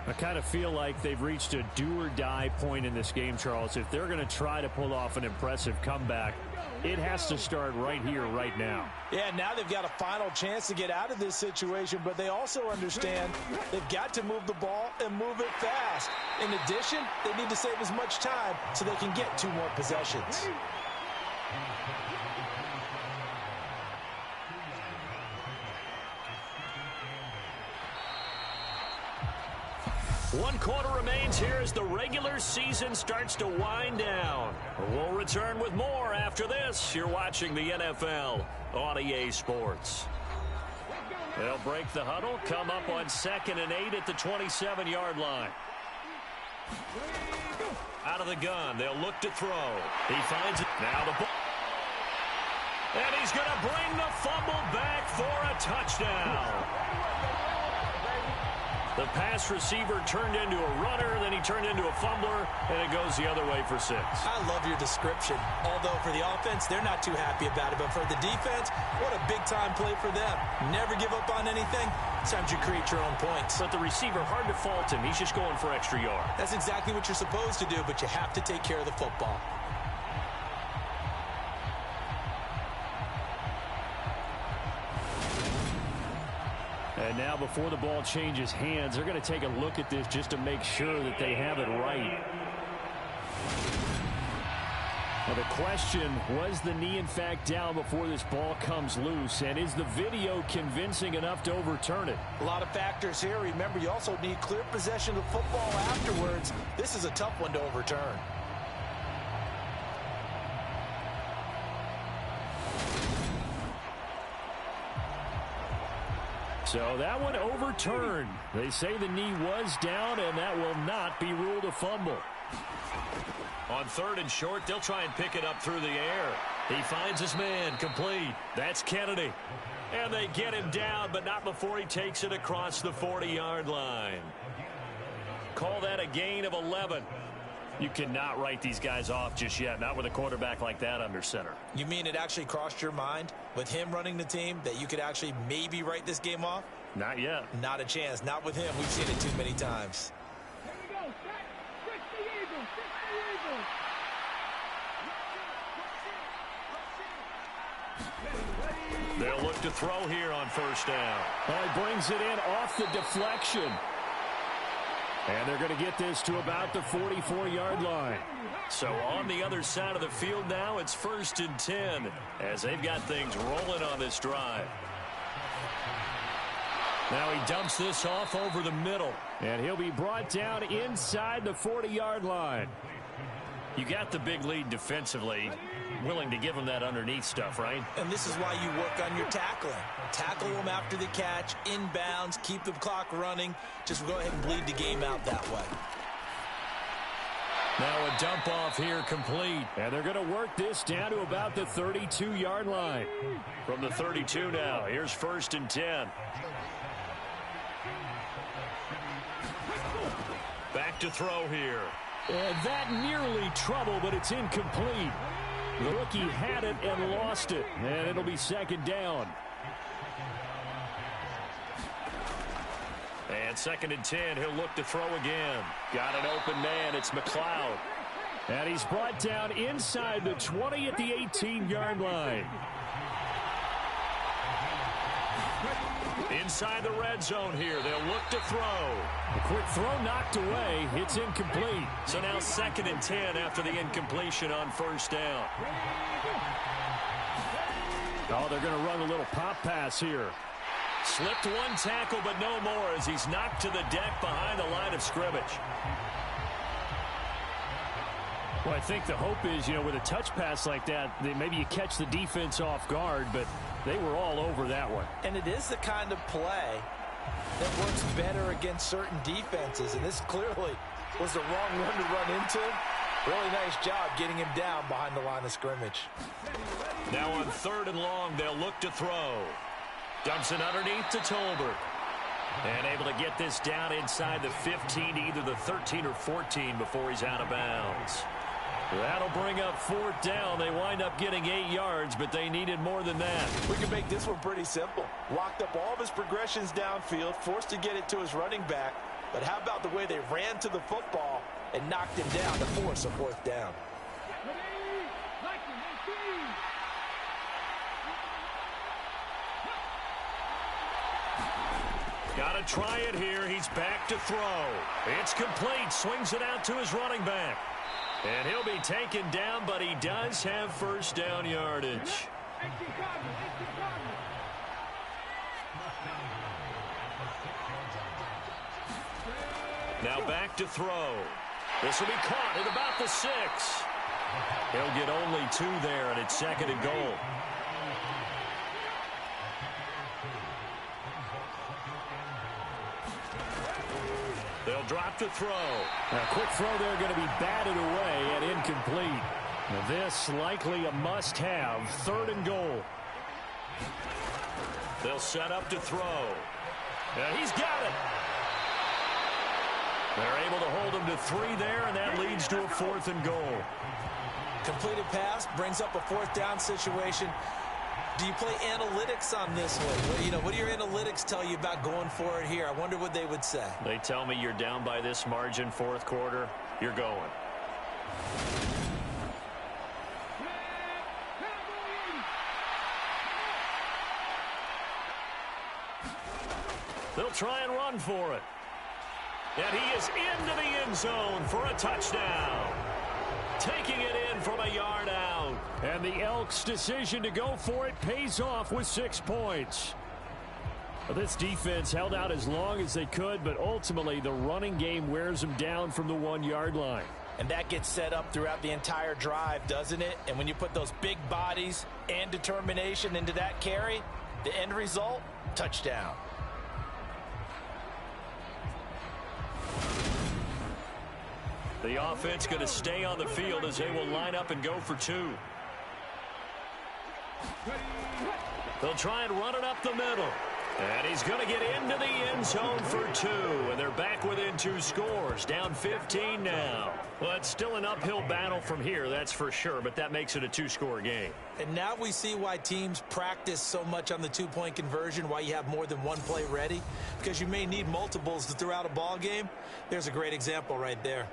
Speaker 4: I kind of feel like they've reached a do-or-die point in this game, Charles. If they're going to try to pull off an impressive comeback, it has to start right here, right now.
Speaker 5: Yeah, now they've got a final chance to get out of this situation, but they also understand they've got to move the ball and move it fast. In addition, they need to save as much time so they can get 2 more possessions.
Speaker 2: One quarter remains here as the regular season starts to wind down. We'll return with more after this. You're watching the NFL on EA Sports. They'll break the huddle, come up on 2nd and 8 at the 27-yard line. Out of the gun, they'll look to throw. He finds it. Now the ball. And he's going to bring the fumble back for a touchdown. The pass receiver turned into a runner, then he turned into a fumbler, and it goes the other way for 6.
Speaker 3: I love your description. Although for the offense, they're not too happy about it. But for the defense, what a big-time play for them. Never give up on anything. Sometimes you create your own points.
Speaker 2: But the receiver, hard to fault him. He's just going for extra yard.
Speaker 3: That's exactly what you're supposed to do, but you have to take care of the football.
Speaker 4: And now before the ball changes hands, they're going to take a look at this just to make sure that they have it right. Now the question, was the knee in fact down before this ball comes loose? And is the video convincing enough to overturn it?
Speaker 5: A lot of factors here. Remember, you also need clear possession of football afterwards. This is a tough one to overturn.
Speaker 4: So that one overturned. They say the knee was down, and that will not be ruled a fumble.
Speaker 2: On 3rd and short, they'll try and pick it up through the air. He finds his man, complete. That's Kennedy. And they get him down, but not before he takes it across the 40-yard line. Call that a gain of 11. You cannot write these guys off just yet, not with a quarterback like that under center.
Speaker 3: You mean it actually crossed your mind with him running the team that you could actually maybe write this game off?
Speaker 2: Not yet.
Speaker 3: Not a chance. Not with him. We've seen it too many times.
Speaker 7: Here we go. Fix the Eagles. Fix the Eagles.
Speaker 2: They'll look to throw here on 1st down.
Speaker 4: Well, he brings it in off the deflection. And they're going to get this to about the 44-yard line.
Speaker 2: So on the other side of the field now, it's 1st and 10 as they've got things rolling on this drive.
Speaker 4: Now he dumps this off over the middle. And he'll be brought down inside the 40-yard line.
Speaker 2: You got the big lead defensively. Willing to give him that underneath stuff, right?
Speaker 3: And this is why you work on your tackling. Tackle them after the catch, inbounds, keep the clock running. Just go ahead and bleed the game out that way.
Speaker 4: Now a dump off here complete. And they're going to work this down to about the 32-yard line.
Speaker 2: From the 32 now, here's 1st and 10. Back to throw here.
Speaker 4: And that nearly trouble, but it's incomplete. The rookie had it and lost it, and it'll be 2nd down.
Speaker 2: And 2nd and 10, he'll look to throw again. Got an open man, it's McLeod.
Speaker 4: And he's brought down inside the 20 at the 18-yard line.
Speaker 2: Inside the red zone here, they'll look to throw.
Speaker 4: A quick throw knocked away. It's incomplete.
Speaker 2: So now 2nd and 10 after the incompletion on 1st down.
Speaker 4: Oh, they're going to run a little pop pass here.
Speaker 2: Slipped one tackle, but no more as he's knocked to the deck behind the line of scrimmage.
Speaker 4: Well, I think the hope is, with a touch pass like that, maybe you catch the defense off guard, but they were all over that one.
Speaker 3: And it is the kind of play that works better against certain defenses, and this clearly was the wrong one to run into. Really nice job getting him down behind the line of scrimmage.
Speaker 2: Now on 3rd and long, they'll look to throw. Dumps it underneath to Tolbert. And able to get this down inside the 15, either the 13 or 14 before he's out of bounds.
Speaker 4: That'll bring up 4th down. They wind up getting 8 yards, but they needed more than that.
Speaker 5: We can make this one pretty simple. Locked up all of his progressions downfield, forced to get it to his running back. But how about the way they ran to the football and knocked him down to force a 4th down?
Speaker 2: Got to try it here. He's back to throw. It's complete. Swings it out to his running back. And he'll be taken down, but he does have 1st down yardage. Now back to throw. This will be caught at about the 6. He'll get only 2 there, and it's 2nd and goal. They'll drop to throw.
Speaker 4: A quick throw there going to be batted away and incomplete. Now this likely a must-have. 3rd and goal.
Speaker 2: They'll set up to throw. And he's got it. They're able to hold them to 3 there, and that leads to a 4th and goal.
Speaker 3: Completed pass brings up a 4th down situation. Do you play analytics on this one? Well, what do your analytics tell you about going for it here? I wonder what they would say.
Speaker 2: They tell me you're down by this margin 4th quarter, you're going. They'll try and run for it. And he is into the end zone for a touchdown. Taking it in from a yard out.
Speaker 4: And the Elks' decision to go for it pays off with 6 points. This defense held out as long as they could, but ultimately the running game wears them down from the 1-yard line.
Speaker 5: And that gets set up throughout the entire drive, doesn't it? And when you put those big bodies and determination into that carry, the end result, touchdown.
Speaker 2: The offense going to stay on the field as they will line up and go for 2. They'll try and run it up the middle. And he's going to get into the end zone for 2. And they're back within 2 scores. Down 15 now. Well, it's still an uphill battle from here, that's for sure. But that makes it a 2-score game.
Speaker 3: And now we see why teams practice so much on the 2-point conversion, why you have more than one play ready. Because you may need multiples throughout a ball game. There's a great example right there.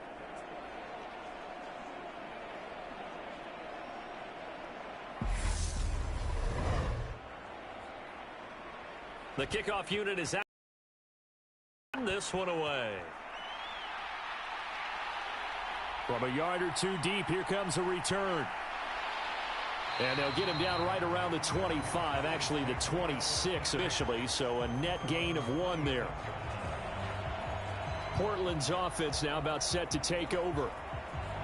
Speaker 2: The kickoff unit is out. This one away.
Speaker 4: From a yard or 2 deep, here comes a return. And they'll get him down right around the 25, actually the 26 officially, so a net gain of 1 there. Portland's offense now about set to take over.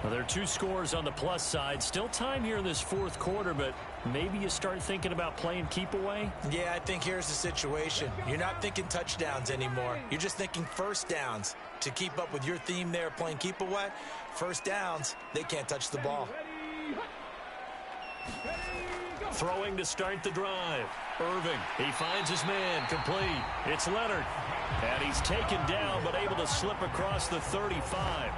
Speaker 2: Well, there are 2 scores on the plus side. Still time here in this 4th quarter, but maybe you start thinking about playing keep away?
Speaker 3: Yeah, I think here's the situation. You're not thinking touchdowns anymore. You're just thinking first downs. To keep up with your theme there, playing keep away, first downs, they can't touch the ball.
Speaker 2: Throwing to start the drive. Irving, he finds his man, complete. It's Leonard. And he's taken down, but able to slip across the 35.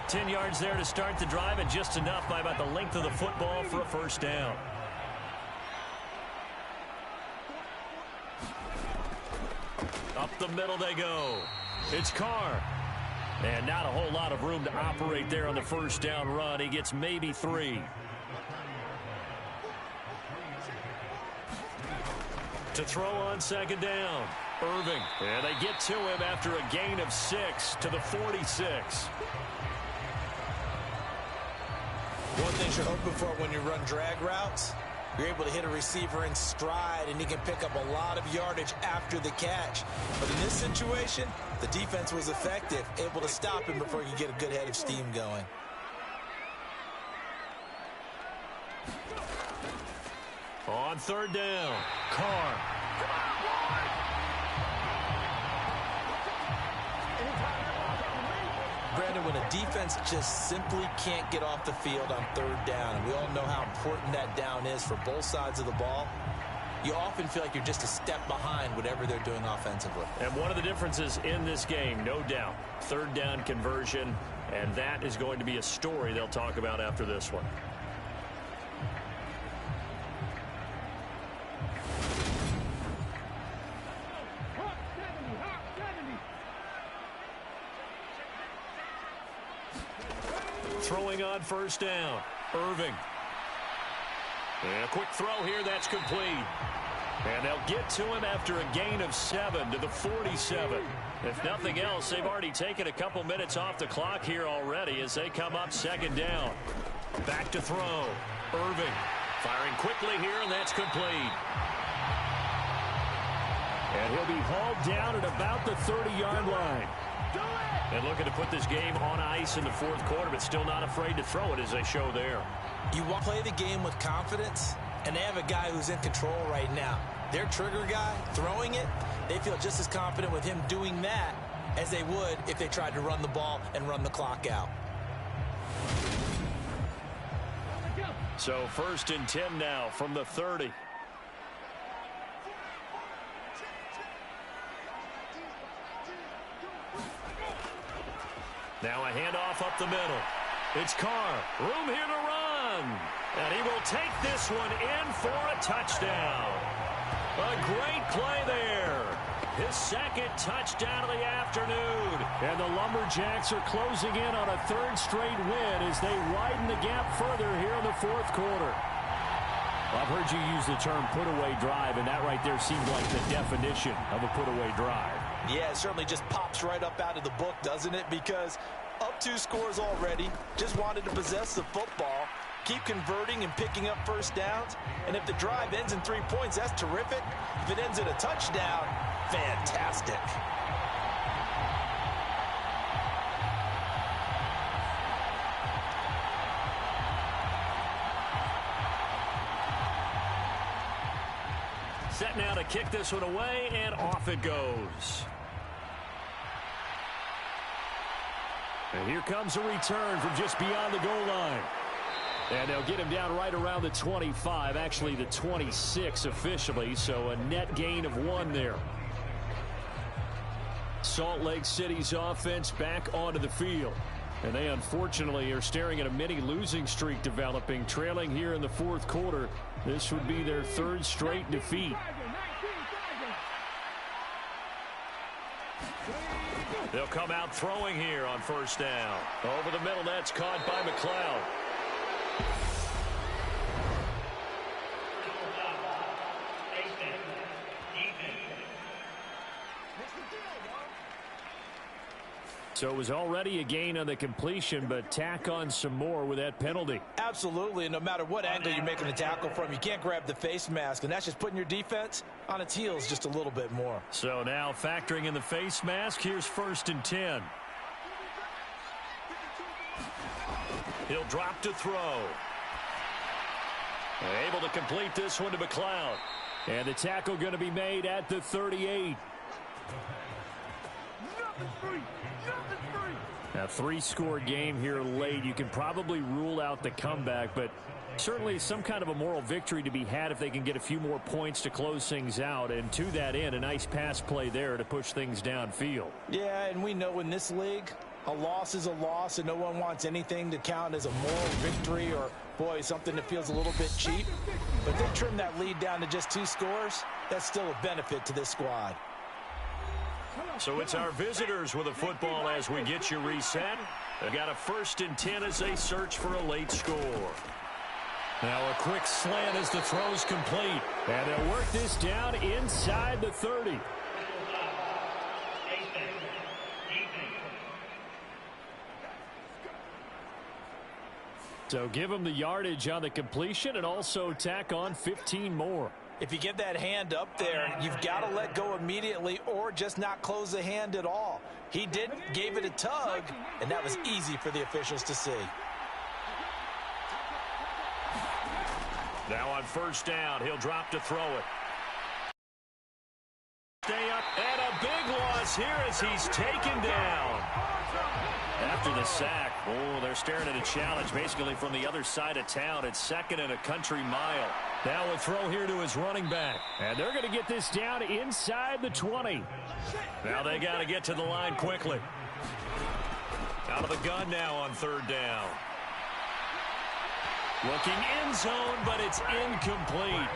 Speaker 2: 10 yards there to start the drive, and just enough by about the length of the football for a first down. Up the middle they go. It's Carr. And not a whole lot of room to operate there on the first down run. He gets maybe 3. To throw on second down. Irving. And they get to him after a gain of 6 to the 46.
Speaker 3: One thing you're hoping for when you run drag routes, you're able to hit a receiver in stride, and he can pick up a lot of yardage after the catch. But in this situation, the defense was effective, able to stop him before he could get a good head of steam going.
Speaker 2: On third down, Carr.
Speaker 3: Brandon, when a defense just simply can't get off the field on third down, and we all know how important that down is for both sides of the ball, you often feel like you're just a step behind whatever they're doing offensively.
Speaker 2: And one of the differences in this game, no doubt, third down conversion, and that is going to be a story they'll talk about after this one. Throwing on first down, Irving. And a quick throw here, that's complete. And they'll get to him after a gain of 7 to the 47. If nothing else, they've already taken a couple minutes off the clock here already as they come up second down. Back to throw. Irving firing quickly here, and that's complete.
Speaker 4: And he'll be hauled down at about the 30-yard line.
Speaker 2: And looking to put this game on ice in the fourth quarter, but still not afraid to throw it as they show there.
Speaker 3: You want to play the game with confidence, and they have a guy who's in control right now. Their trigger guy throwing it, they feel just as confident with him doing that as they would if they tried to run the ball and run the clock out.
Speaker 2: So 1st and 10 now from the 30. Now a handoff up the middle. It's Carr. Room here to run. And he will take this one in for a touchdown. A great play there. His second touchdown of the afternoon.
Speaker 4: And the Lumberjacks are closing in on a third straight win as they widen the gap further here in the fourth quarter. Well, I've heard you use the term put-away drive, and that right there seemed like the definition of a put-away drive.
Speaker 5: Yeah, it certainly just pops right up out of the book, doesn't it? Because up 2 scores already, just wanted to possess the football, keep converting and picking up first downs. And if the drive ends in 3 points, that's terrific. If it ends in a touchdown, fantastic.
Speaker 2: Set now to kick this one away, and off it goes.
Speaker 4: And here comes a return from just beyond the goal line. And they'll get him down right around the 25, actually the 26 officially, so a net gain of 1 there. Salt Lake City's offense back onto the field. And they unfortunately are staring at a mini losing streak developing, trailing here in the fourth quarter. This would be their 3rd straight defeat.
Speaker 2: They'll come out throwing here on first down. Over the middle, that's caught by McLeod.
Speaker 4: So it was already a gain on the completion, but tack on some more with that penalty.
Speaker 5: Absolutely, and no matter what angle you're making the tackle from, you can't grab the face mask, and that's just putting your defense on its heels just a little bit more.
Speaker 2: So now factoring in the face mask, here's 1st and 10. He'll drop to throw. Able to complete this one to McLeod.
Speaker 4: And the tackle going to be made at the 38. A 3-score game here late. You can probably rule out the comeback, but certainly some kind of a moral victory to be had if they can get a few more points to close things out. And to that end, a nice pass play there to push things downfield.
Speaker 5: Yeah, and we know in this league, a loss is a loss, and no one wants anything to count as a moral victory or, boy, something that feels a little bit cheap. But they trim that lead down to just 2 scores. That's still a benefit to this squad.
Speaker 2: So it's our visitors with a football as we get you reset. They've got a 1st and 10 as they search for a late score.
Speaker 4: Now a quick slant as the throw's complete. And they'll work this down inside the 30. So give them the yardage on the completion and also tack on 15 more.
Speaker 5: If you get that hand up there, you've got to let go immediately or just not close the hand at all. He did, gave it a tug, and that was easy for the officials to see.
Speaker 2: Now on first down, he'll drop to throw it. Stay up, and a big loss here as he's taken down. After the sack, they're staring at a challenge basically from the other side of town. It's 2nd and a country mile.
Speaker 4: Now a throw here to his running back. And they're going to get this down inside the 20.
Speaker 2: Now they got to get to the line quickly. Out of the gun now on 3rd down. Looking end zone, but it's incomplete.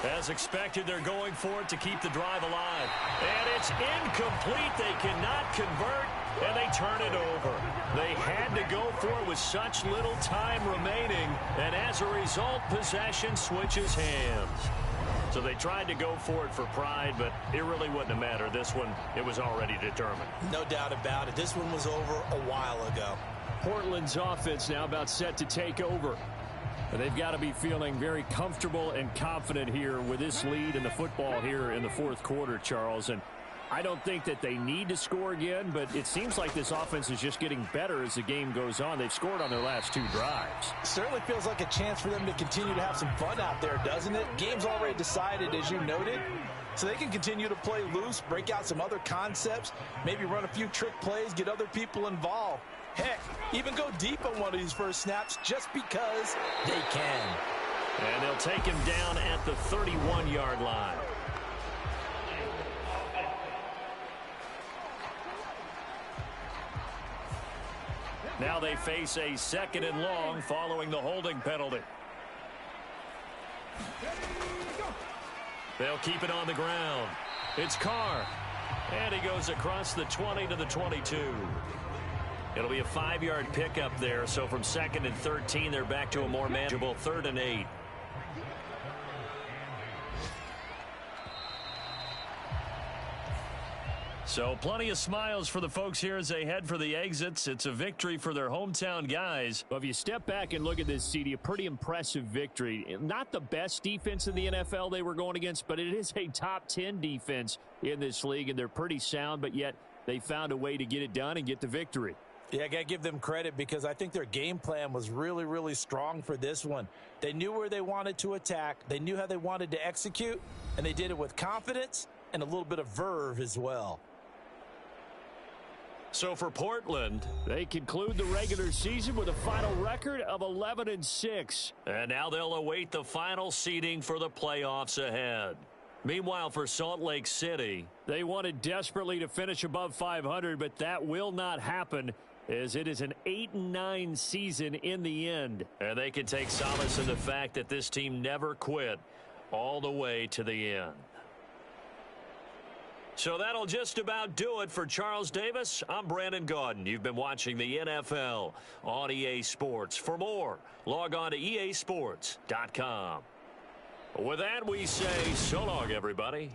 Speaker 2: As expected, they're going for it to keep the drive alive. And it's incomplete. They cannot convert, and they turn it over. They had to go for it with such little time remaining, and as a result, possession switches hands. So they tried to go for it for pride, but it really wouldn't have mattered. This one, it was already determined.
Speaker 3: No doubt about it. This one was over a while ago.
Speaker 4: Portland's offense now about set to take over. And they've got to be feeling very comfortable and confident here with this lead in the football here in the fourth quarter, Charles. And I don't think that they need to score again, but it seems like this offense is just getting better as the game goes on. They've scored on their last 2 drives.
Speaker 5: Certainly feels like a chance for them to continue to have some fun out there, doesn't it? Game's already decided, as you noted, so they can continue to play loose, break out some other concepts, maybe run a few trick plays, get other people involved. Heck, even go deep on one of these first snaps just because they can.
Speaker 2: And they'll take him down at the 31-yard line. Now they face a 2nd and long following the holding penalty. They'll keep it on the ground. It's Carr. And he goes across the 20 to the 22. It'll be a 5-yard pickup there. So from 2nd and 13, they're back to a more manageable 3rd and 8. So plenty of smiles for the folks here as they head for the exits. It's a victory for their hometown guys.
Speaker 4: Well, if you step back and look at this, CD, a pretty impressive victory. Not the best defense in the NFL they were going against, but it is a top 10 defense in this league, and they're pretty sound, but yet they found a way to get it done and get the victory.
Speaker 3: Yeah, I got to give them credit because I think their game plan was really, really strong for this one. They knew where they wanted to attack. They knew how they wanted to execute, and they did it with confidence and a little bit of verve as well.
Speaker 2: So for Portland,
Speaker 4: they conclude the regular season with a final record of 11-6.
Speaker 2: And now they'll await the final seeding for the playoffs ahead. Meanwhile, for Salt Lake City,
Speaker 4: they wanted desperately to finish above 500, but that will not happen as it is an 8-9 season in the end.
Speaker 2: And they can take solace in the fact that this team never quit all the way to the end. So that'll just about do it for Charles Davis. I'm Brandon Gaudin. You've been watching the NFL on EA Sports. For more, log on to easports.com. With that, we say so long, everybody.